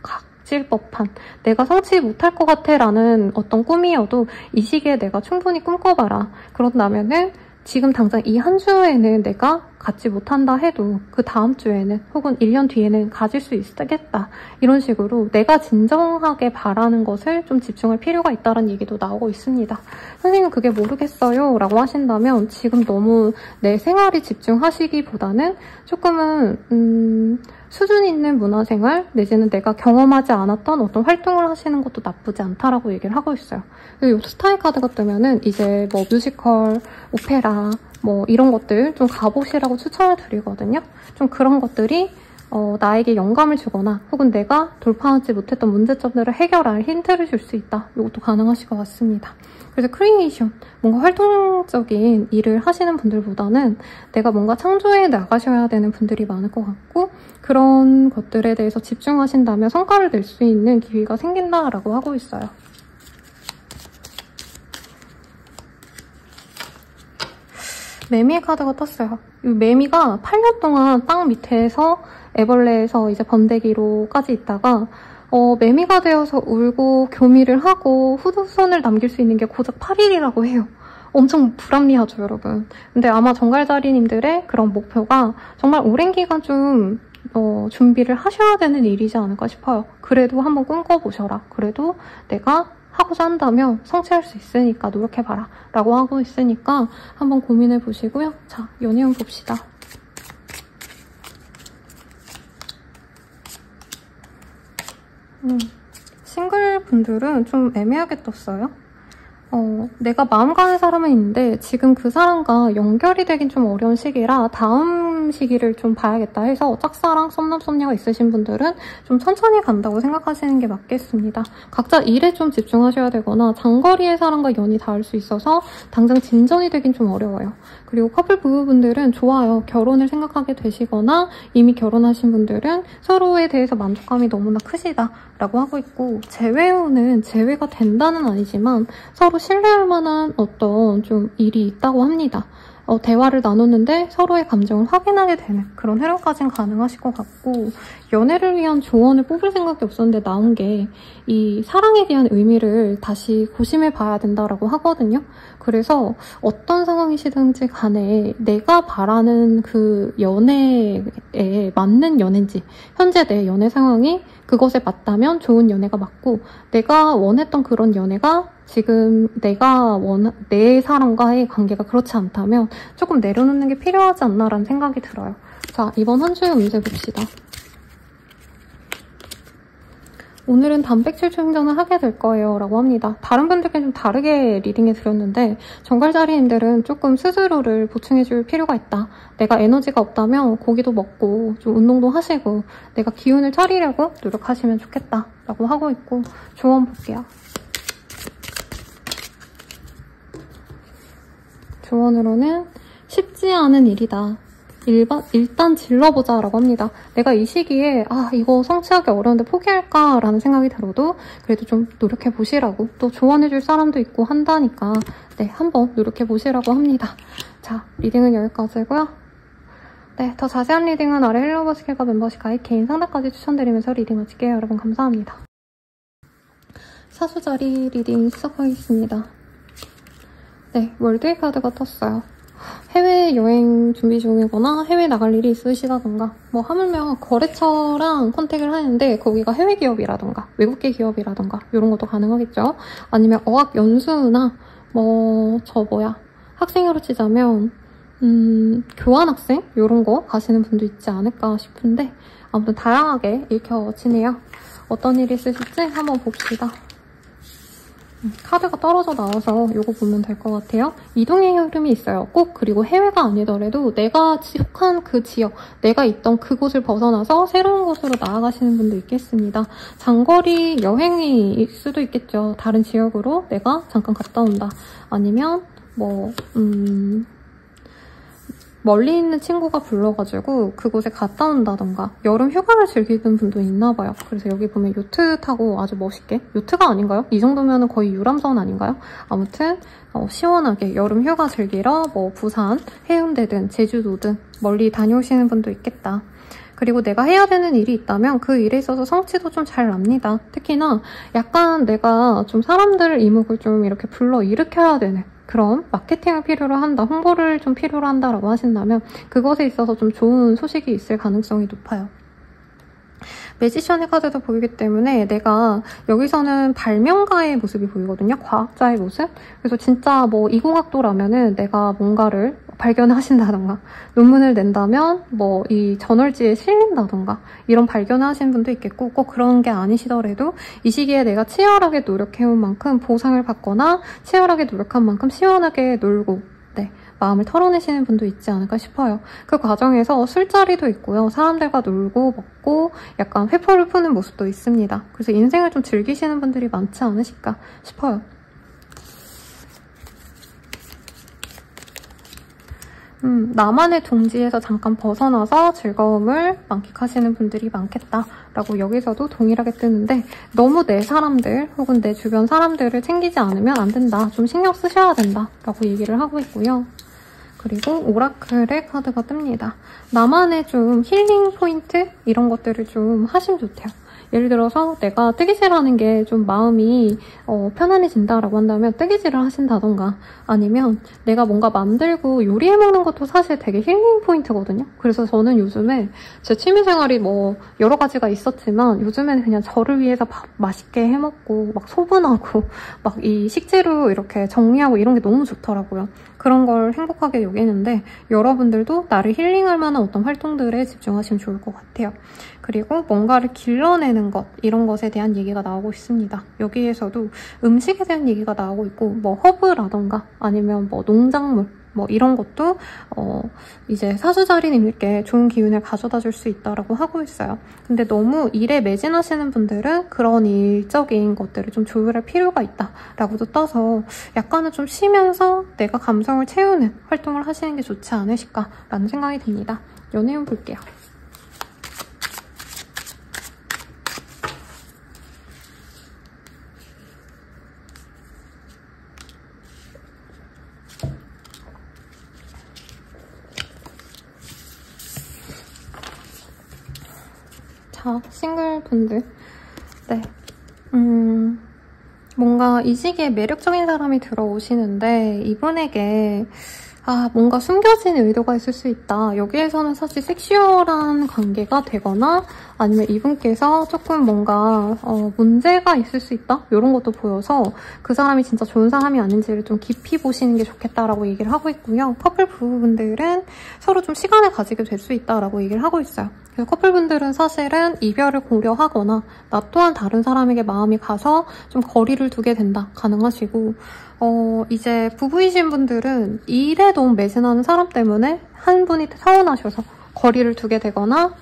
각질 법한, 내가 성취 못할 것 같아 라는 어떤 꿈이어도 이 시기에 내가 충분히 꿈꿔봐라. 그런다면은 지금 당장 이 한 주에는 내가 갖지 못한다 해도 그 다음 주에는 혹은 1년 뒤에는 가질 수 있겠다. 이런 식으로 내가 진정하게 바라는 것을 좀 집중할 필요가 있다는 얘기도 나오고 있습니다. 선생님 그게 모르겠어요 라고 하신다면 지금 너무 내 생활에 집중하시기보다는 조금은 수준 있는 문화생활 내지는 내가 경험하지 않았던 어떤 활동을 하시는 것도 나쁘지 않다라고 얘기를 하고 있어요. 그리고 이 스타일 카드가 뜨면은 이제 뭐 뮤지컬, 오페라 뭐 이런 것들 좀 가보시라고 추천을 드리거든요. 좀 그런 것들이 나에게 영감을 주거나 혹은 내가 돌파하지 못했던 문제점들을 해결할 힌트를 줄 수 있다. 이것도 가능하실 것 같습니다. 그래서 크리에이션, 뭔가 활동적인 일을 하시는 분들보다는 내가 뭔가 창조해 나가셔야 되는 분들이 많을 것 같고 그런 것들에 대해서 집중하신다면 성과를 낼 수 있는 기회가 생긴다라고 하고 있어요. 매미의 카드가 떴어요. 이 매미가 8년 동안 땅 밑에서 애벌레에서 이제 번데기로까지 있다가 매미가 되어서 울고 교미를 하고 후손을 남길 수 있는 게 고작 8일이라고 해요. 엄청 불합리하죠, 여러분. 근데 아마 정갈자리님들의 그런 목표가 정말 오랜 기간 좀 준비를 하셔야 되는 일이지 않을까 싶어요. 그래도 한번 꿈꿔보셔라. 그래도 내가 하고자 한다면 성취할 수 있으니까 노력해봐라 라고 하고 있으니까 한번 고민해보시고요. 자, 연애운 봅시다. 싱글 분들은 좀 애매하게 떴어요. 내가 마음 가는 사람은 있는데 지금 그 사람과 연결이 되긴 좀 어려운 시기라 다음 시기를 좀 봐야겠다 해서 짝사랑, 썸남, 썸녀가 있으신 분들은 좀 천천히 간다고 생각하시는 게 맞겠습니다. 각자 일에 좀 집중하셔야 되거나 장거리의 사람과 연이 닿을 수 있어서 당장 진전이 되긴 좀 어려워요. 그리고 커플 부부분들은 좋아요. 결혼을 생각하게 되시거나 이미 결혼하신 분들은 서로에 대해서 만족감이 너무나 크시다라고 하고 있고 재회우는 재회가 된다는 아니지만 서로 신뢰할 만한 어떤 좀 일이 있다고 합니다. 대화를 나눴는데 서로의 감정을 확인하게 되는 그런 흐름까지는 가능하실 것 같고 연애를 위한 조언을 뽑을 생각이 없었는데 나온 게 이 사랑에 대한 의미를 다시 고심해 봐야 된다라고 하거든요. 그래서 어떤 상황이시든지 간에 내가 바라는 그 연애에 맞는 연애인지 현재 내 연애 상황이 그것에 맞다면 좋은 연애가 맞고 내가 원했던 그런 연애가 지금 내 사람과의 관계가 그렇지 않다면 조금 내려놓는 게 필요하지 않나라는 생각이 들어요. 자, 이번 한 주의 운세 봅시다. 오늘은 단백질 충전을 하게 될 거예요 라고 합니다. 다른 분들께 좀 다르게 리딩해 드렸는데 정갈자리인들은 조금 스스로를 보충해줄 필요가 있다. 내가 에너지가 없다면 고기도 먹고 좀 운동도 하시고 내가 기운을 차리려고 노력하시면 좋겠다 라고 하고 있고, 조언 볼게요. 조언으로는 쉽지 않은 일이다. 일단 질러보자 라고 합니다. 내가 이 시기에 이거 성취하기 어려운데 포기할까 라는 생각이 들어도 그래도 좀 노력해보시라고, 또 조언해줄 사람도 있고 한다니까 네, 한번 노력해보시라고 합니다. 자, 리딩은 여기까지고요. 네, 더 자세한 리딩은 아래 헬로버스킬과 멤버십 가입, 개인 상담까지 추천드리면서 리딩 마칠게요. 여러분 감사합니다. 사수자리 리딩 시작하겠습니다. 네, 월드의 카드가 떴어요. 해외여행 준비 중이거나 해외 나갈 일이 있으시다던가, 뭐 하물며 거래처랑 컨택을 하는데 거기가 해외 기업이라던가 외국계 기업이라던가 이런 것도 가능하겠죠. 아니면 어학연수나 학생으로 치자면 교환학생 이런 거 가시는 분도 있지 않을까 싶은데, 아무튼 다양하게 읽혀지네요. 어떤 일이 있으실지 한번 봅시다. 카드가 떨어져 나와서 이거 보면 될 것 같아요. 이동의 흐름이 있어요. 꼭 그리고 해외가 아니더라도 내가 속한 그 지역, 내가 있던 그곳을 벗어나서 새로운 곳으로 나아가시는 분도 있겠습니다. 장거리 여행일 수도 있겠죠. 다른 지역으로 내가 잠깐 갔다 온다. 아니면 멀리 있는 친구가 불러가지고 그곳에 갔다 온다던가, 여름 휴가를 즐기는 분도 있나 봐요. 그래서 여기 보면 요트 타고 아주 멋있게, 요트가 아닌가요? 이 정도면 거의 유람선 아닌가요? 아무튼 시원하게 여름 휴가 즐기러 부산, 해운대든 제주도든 멀리 다녀오시는 분도 있겠다. 그리고 내가 해야 되는 일이 있다면 그 일에 있어서 성취도 좀 잘 납니다. 특히나 약간 내가 좀 사람들 이목을 좀 이렇게 불러일으켜야 되는 그런 마케팅을 필요로 한다, 홍보를 좀 필요로 한다라고 하신다면 그것에 있어서 좀 좋은 소식이 있을 가능성이 높아요. 매지션의 카드도 보이기 때문에 내가 여기서는 발명가의 모습이 보이거든요. 과학자의 모습. 그래서 진짜 이공학도라면은 내가 뭔가를 발견하신다던가, 논문을 낸다면 이 저널지에 실린다던가 이런 발견을 하신 분도 있겠고, 꼭 그런 게 아니시더라도 이 시기에 내가 치열하게 노력해온 만큼 보상을 받거나 치열하게 노력한 만큼 시원하게 놀고 마음을 털어내시는 분도 있지 않을까 싶어요. 그 과정에서 술자리도 있고요. 사람들과 놀고 먹고 약간 회포를 푸는 모습도 있습니다. 그래서 인생을 좀 즐기시는 분들이 많지 않으실까 싶어요. 나만의 둥지에서 잠깐 벗어나서 즐거움을 만끽하시는 분들이 많겠다라고 여기서도 동일하게 뜨는데, 너무 내 사람들 혹은 내 주변 사람들을 챙기지 않으면 안 된다. 좀 신경 쓰셔야 된다라고 얘기를 하고 있고요. 그리고 오라클의 카드가 뜹니다. 나만의 좀 힐링 포인트? 이런 것들을 좀 하시면 좋대요. 예를 들어서 내가 뜨개질하는 게 좀 마음이 편안해진다라고 한다면 뜨개질을 하신다던가, 아니면 내가 뭔가 만들고 요리해먹는 것도 사실 되게 힐링 포인트거든요. 그래서 저는 요즘에 제 취미생활이 여러 가지가 있었지만 요즘에는 그냥 저를 위해서 밥 맛있게 해먹고 막 소분하고 막 이 식재료 이렇게 정리하고 이런 게 너무 좋더라고요. 그런 걸 행복하게 여기는데 여러분들도 나를 힐링할 만한 어떤 활동들에 집중하시면 좋을 것 같아요. 그리고 뭔가를 길러내는 것, 이런 것에 대한 얘기가 나오고 있습니다. 여기에서도 음식에 대한 얘기가 나오고 있고, 허브라던가 아니면 농작물 이런 것도 이제 사수자리님께 좋은 기운을 가져다 줄 수 있다라고 하고 있어요. 근데 너무 일에 매진하시는 분들은 그런 일적인 것들을 좀 조율할 필요가 있다라고도 떠서 약간은 좀 쉬면서 내가 감성을 채우는 활동을 하시는 게 좋지 않으실까라는 생각이 듭니다. 연애운 볼게요. 싱글분들. 네. 뭔가 이 시기에 매력적인 사람이 들어오시는데 이분에게 뭔가 숨겨진 의도가 있을 수 있다. 여기에서는 사실 섹슈얼한 관계가 되거나 아니면 이분께서 조금 뭔가 문제가 있을 수 있다? 이런 것도 보여서 그 사람이 진짜 좋은 사람이 아닌지를 좀 깊이 보시는 게 좋겠다라고 얘기를 하고 있고요. 커플 부부분들은 서로 좀 시간을 가지게 될 수 있다라고 얘기를 하고 있어요. 그래서 커플분들은 사실은 이별을 고려하거나 나 또한 다른 사람에게 마음이 가서 좀 거리를 두게 된다. 가능하시고 이제 부부이신 분들은 일에 너무 매진하는 사람 때문에 한 분이 서운하셔서 거리를 두게 되거나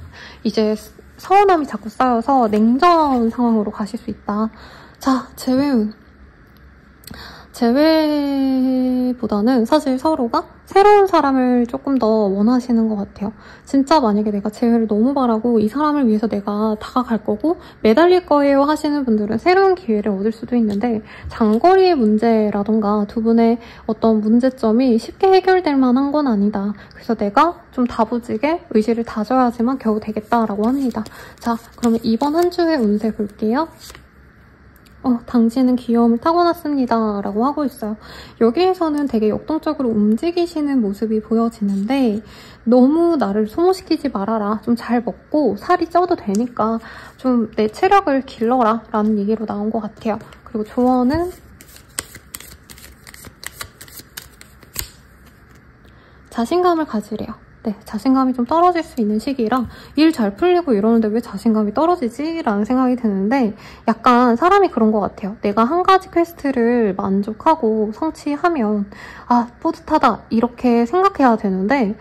이제 서운함이 자꾸 쌓여서 냉전 상황으로 가실 수 있다. 자, 재회운. 재회보다는 사실 서로가 새로운 사람을 조금 더 원하시는 것 같아요. 진짜 만약에 내가 재회를 너무 바라고 이 사람을 위해서 내가 다가갈 거고 매달릴 거예요 하시는 분들은 새로운 기회를 얻을 수도 있는데 장거리의 문제라던가 두 분의 어떤 문제점이 쉽게 해결될 만한 건 아니다. 그래서 내가 좀 다부지게 의지를 다져야지만 겨우 되겠다라고 합니다. 자, 그러면 이번 한 주의 운세 볼게요. 당신은 귀여움을 타고났습니다. 라고 하고 있어요. 여기에서는 되게 역동적으로 움직이시는 모습이 보여지는데 너무 나를 소모시키지 말아라. 좀 잘 먹고 살이 쪄도 되니까 좀 내 체력을 길러라. 라는 얘기로 나온 것 같아요. 그리고 조언은 자신감을 가지래요. 네, 자신감이 좀 떨어질 수 있는 시기라 일 잘 풀리고 이러는데 왜 자신감이 떨어지지? 라는 생각이 드는데 약간 사람이 그런 것 같아요. 내가 한 가지 퀘스트를 만족하고 성취하면 뿌듯하다 이렇게 생각해야 되는데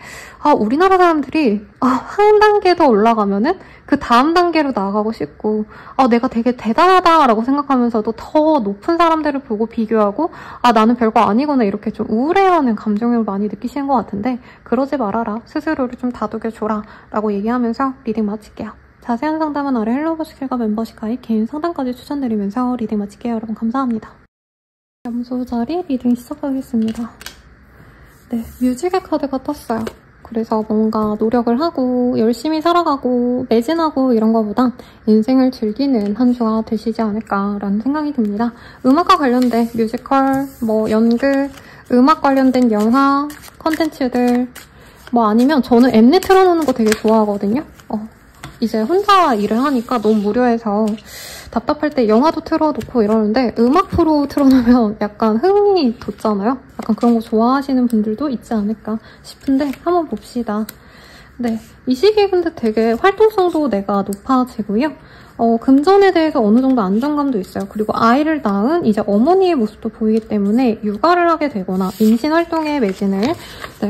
우리나라 사람들이 한 단계 더 올라가면은 그 다음 단계로 나아가고 싶고 내가 되게 대단하다라고 생각하면서도 더 높은 사람들을 보고 비교하고 나는 별거 아니구나 이렇게 좀 우울해하는 감정을 많이 느끼시는 것 같은데 그러지 말아라. 스스로를 좀 다독여줘라 라고 얘기하면서 리딩 마칠게요. 자세한 상담은 아래 헬로버스킬과 멤버십 가입 개인 상담까지 추천드리면서 리딩 마칠게요. 여러분 감사합니다. 염소 자리 리딩 시작하겠습니다. 네, 뮤직의 카드가 떴어요. 그래서 뭔가 노력을 하고 열심히 살아가고 매진하고 이런 거보다 인생을 즐기는 한 주가 되시지 않을까라는 생각이 듭니다. 음악과 관련된 뮤지컬, 연극, 음악 관련된 영화, 컨텐츠들 아니면 저는 엠넷 틀어놓는 거 되게 좋아하거든요. 이제 혼자 일을 하니까 너무 무료해서 답답할 때 영화도 틀어놓고 이러는데 음악 프로 틀어놓으면 약간 흥이 돋잖아요. 약간 그런 거 좋아하시는 분들도 있지 않을까 싶은데 한번 봅시다. 네, 이 시기에 근데 되게 활동성도 내가 높아지고요. 금전에 대해서 어느 정도 안정감도 있어요. 그리고 아이를 낳은 이제 어머니의 모습도 보이기 때문에 육아를 하게 되거나 임신 활동에 매진을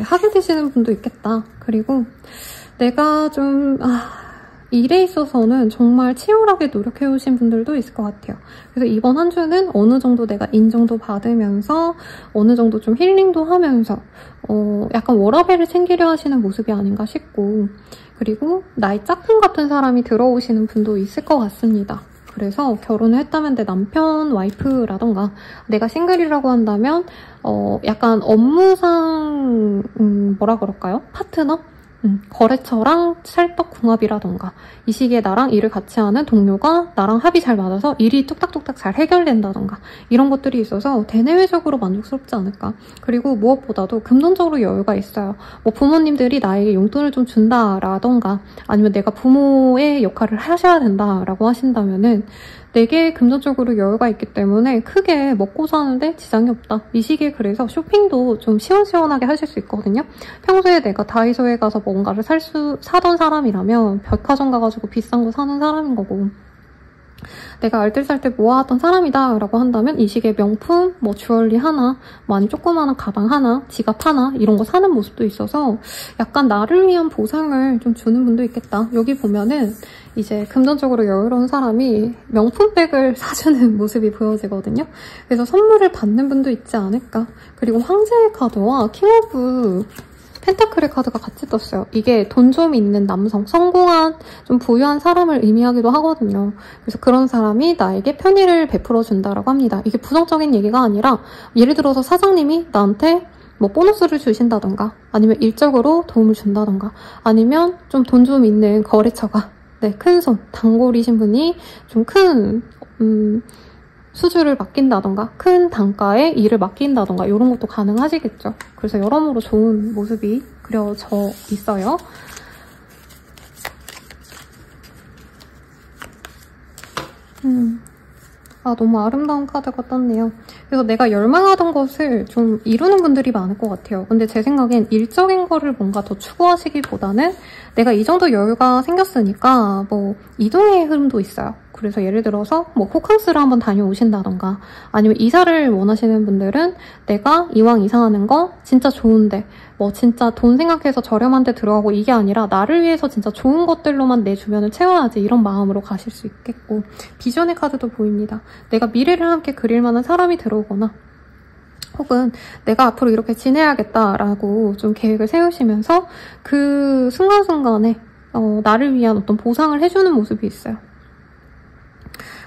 하게 되시는 분도 있겠다. 그리고 내가 좀 일에 있어서는 정말 치열하게 노력해오신 분들도 있을 것 같아요. 그래서 이번 한 주는 어느 정도 내가 인정도 받으면서 어느 정도 좀 힐링도 하면서 약간 워라밸을 챙기려 하시는 모습이 아닌가 싶고 그리고 나의 짝꿍 같은 사람이 들어오시는 분도 있을 것 같습니다. 그래서 결혼을 했다면 내 남편, 와이프라던가 내가 싱글이라고 한다면 약간 업무상 뭐라 그럴까요? 파트너? 거래처랑 찰떡궁합이라던가 이 시기에 나랑 일을 같이 하는 동료가 나랑 합이 잘 맞아서 일이 뚝딱뚝딱 잘 해결된다던가 이런 것들이 있어서 대내외적으로 만족스럽지 않을까. 그리고 무엇보다도 금전적으로 여유가 있어요. 부모님들이 나에게 용돈을 좀 준다라던가 아니면 내가 부모의 역할을 하셔야 된다라고 하신다면은 내게 금전적으로 여유가 있기 때문에 크게 먹고 사는데 지장이 없다. 이 시기에 그래서 쇼핑도 좀 시원시원하게 하실 수 있거든요. 평소에 내가 다이소에 가서 뭔가를 사던 사람이라면 백화점 가가지고 비싼 거 사는 사람인 거고 내가 알뜰살뜰 모아왔던 사람이다 라고 한다면 이 시기에 명품, 주얼리 하나, 아니 조그마한 가방 하나, 지갑 하나 이런 거 사는 모습도 있어서 약간 나를 위한 보상을 좀 주는 분도 있겠다. 여기 보면은 이제 금전적으로 여유로운 사람이 명품백을 사주는 모습이 보여지거든요. 그래서 선물을 받는 분도 있지 않을까. 그리고 황제의 카드와 킹 오브 펜타클의 카드가 같이 떴어요. 이게 돈 좀 있는 남성, 성공한, 좀 부유한 사람을 의미하기도 하거든요. 그래서 그런 사람이 나에게 편의를 베풀어준다라고 합니다. 이게 부정적인 얘기가 아니라 예를 들어서 사장님이 나한테 보너스를 주신다던가 아니면 일적으로 도움을 준다던가 아니면 좀 돈 좀 있는 거래처가 큰손, 단골이신 분이 좀 큰 수주를 맡긴다던가 큰 단가의 일을 맡긴다던가 이런 것도 가능하시겠죠. 그래서 여러모로 좋은 모습이 그려져 있어요. 너무 아름다운 카드가 떴네요. 그래서 내가 열망하던 것을 좀 이루는 분들이 많을 것 같아요. 근데 제 생각엔 일적인 거를 뭔가 더 추구하시기보다는 내가 이 정도 여유가 생겼으니까 뭐 이동의 흐름도 있어요. 그래서 예를 들어서 뭐 호캉스를 한번 다녀오신다던가 아니면 이사를 원하시는 분들은 내가 이왕 이사하는 거 진짜 좋은데 뭐 진짜 돈 생각해서 저렴한 데 들어가고 이게 아니라 나를 위해서 진짜 좋은 것들로만 내 주변을 채워야지 이런 마음으로 가실 수 있겠고 비전의 카드도 보입니다. 내가 미래를 함께 그릴 만한 사람이 들어오거나 혹은 내가 앞으로 이렇게 지내야겠다라고 좀 계획을 세우시면서 그 순간순간에 나를 위한 어떤 보상을 해주는 모습이 있어요.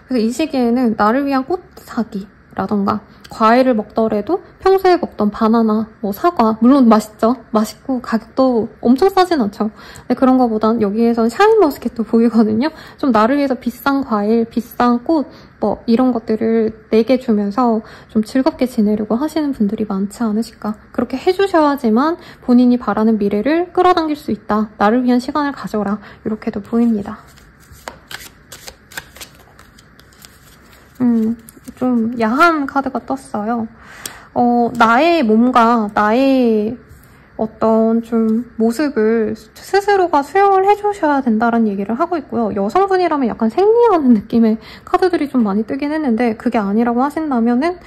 그래서 이 시기에는 나를 위한 꽃 사기라던가 과일을 먹더라도 평소에 먹던 바나나, 뭐 사과, 물론 맛있죠? 맛있고 가격도 엄청 싸진 않죠? 근데 그런 거보단 여기에선 샤인머스켓도 보이거든요? 좀 나를 위해서 비싼 과일, 비싼 꽃, 뭐 이런 것들을 내게 주면서 좀 즐겁게 지내려고 하시는 분들이 많지 않으실까? 그렇게 해주셔야지만 본인이 바라는 미래를 끌어당길 수 있다. 나를 위한 시간을 가져라. 이렇게도 보입니다. 좀 야한 카드가 떴어요. 나의 몸과 나의 어떤 좀 모습을 스스로가 수용을 해주셔야 된다는 얘기를 하고 있고요. 여성분이라면 약간 생리하는 느낌의 카드들이 좀 많이 뜨긴 했는데 그게 아니라고 하신다면은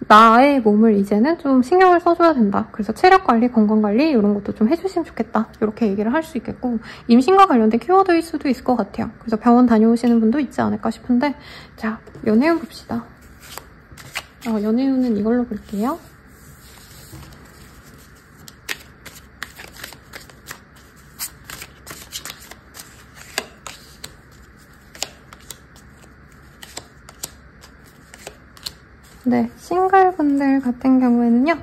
나의 몸을 이제는 좀 신경을 써줘야 된다. 그래서 체력관리, 건강관리 이런 것도 좀 해주시면 좋겠다. 이렇게 얘기를 할 수 있겠고 임신과 관련된 키워드일 수도 있을 것 같아요. 그래서 병원 다녀오시는 분도 있지 않을까 싶은데 자, 연애운 봅시다. 연애운은 이걸로 볼게요. 네, 싱글분들 같은 경우에는요.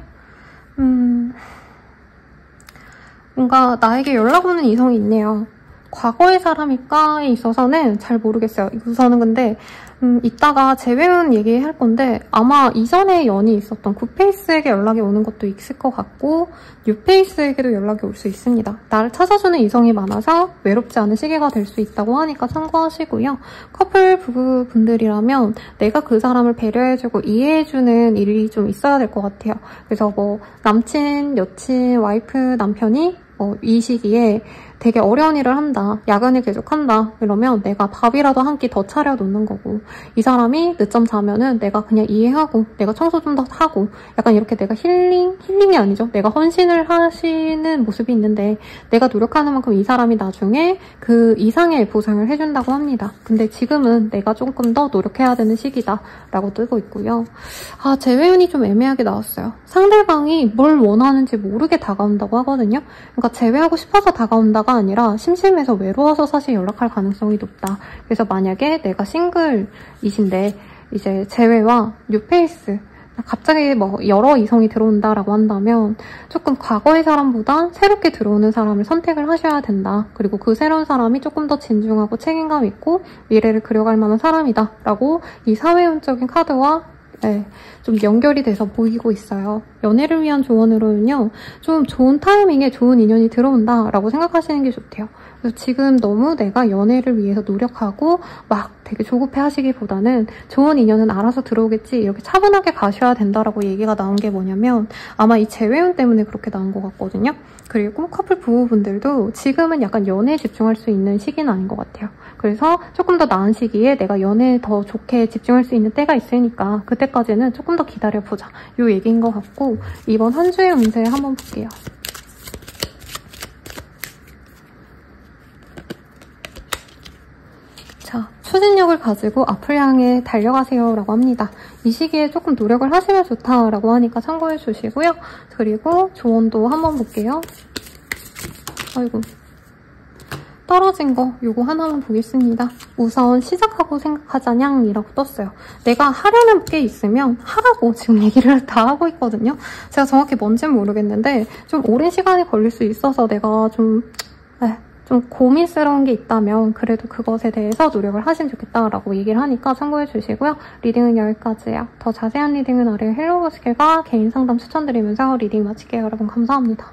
뭔가 나에게 연락 오는 이성이 있네요. 과거의 사람일까에 있어서는 잘 모르겠어요. 우선은 근데 이따가 재회운 얘기할 건데 아마 이전에 연이 있었던 굿페이스에게 연락이 오는 것도 있을 것 같고 뉴페이스에게도 연락이 올 수 있습니다. 나를 찾아주는 이성이 많아서 외롭지 않은 시기가 될 수 있다고 하니까 참고하시고요. 커플 부부분들이라면 내가 그 사람을 배려해주고 이해해주는 일이 좀 있어야 될 것 같아요. 그래서 뭐 남친, 여친, 와이프, 남편이 이 시기에 되게 어려운 일을 한다. 야근을 계속 한다. 이러면 내가 밥이라도 한 끼 더 차려놓는 거고 이 사람이 늦잠 자면은 내가 그냥 이해하고 내가 청소 좀 더 하고 약간 이렇게 내가 힐링이 아니죠. 내가 헌신을 하시는 모습이 있는데 내가 노력하는 만큼 이 사람이 나중에 그 이상의 보상을 해준다고 합니다. 근데 지금은 내가 조금 더 노력해야 되는 시기다 라고 뜨고 있고요. 재회운이 좀 애매하게 나왔어요. 상대방이 뭘 원하는지 모르게 다가온다고 하거든요. 그러니까 재회하고 싶어서 다가온다가 아니라 심심해서 외로워서 사실 연락할 가능성이 높다. 그래서 만약에 내가 싱글이신데 이제 재회와 뉴페이스 갑자기 뭐 여러 이성이 들어온다라고 한다면 조금 과거의 사람보다 새롭게 들어오는 사람을 선택을 하셔야 된다. 그리고 그 새로운 사람이 조금 더 진중하고 책임감 있고 미래를 그려갈 만한 사람이다 라고 이 사회운적인 카드와 좀 연결이 돼서 보이고 있어요. 연애를 위한 조언으로는요. 좀 좋은 타이밍에 좋은 인연이 들어온다라고 생각하시는 게 좋대요. 그래서 지금 너무 내가 연애를 위해서 노력하고 막 되게 조급해 하시기보다는 좋은 인연은 알아서 들어오겠지 이렇게 차분하게 가셔야 된다라고 얘기가 나온 게 뭐냐면 아마 이 재회운 때문에 그렇게 나온 것 같거든요. 그리고 커플 부부분들도 지금은 약간 연애에 집중할 수 있는 시기는 아닌 것 같아요. 그래서 조금 더 나은 시기에 내가 연애에 더 좋게 집중할 수 있는 때가 있으니까 그때까지는 조금 더 기다려보자 이 얘기인 것 같고 이번 한 주의 운세 한번 볼게요. 자, 추진력을 가지고 앞을 향해 달려가세요 라고 합니다. 이 시기에 조금 노력을 하시면 좋다라고 하니까 참고해 주시고요. 그리고 조언도 한번 볼게요. 아이고 떨어진 거 요거 하나만 보겠습니다. 우선 시작하고 생각하자냥 이라고 떴어요. 내가 하려는 게 있으면 하라고 지금 얘기를 다 하고 있거든요. 제가 정확히 뭔지는 모르겠는데 좀 오랜 시간이 걸릴 수 있어서 내가 좀 고민스러운 게 있다면 그래도 그것에 대해서 노력을 하시면 좋겠다라고 얘기를 하니까 참고해 주시고요. 리딩은 여기까지예요. 더 자세한 리딩은 아래 헬로우 스킬과 개인 상담 추천드리면서 리딩 마칠게요. 여러분 감사합니다.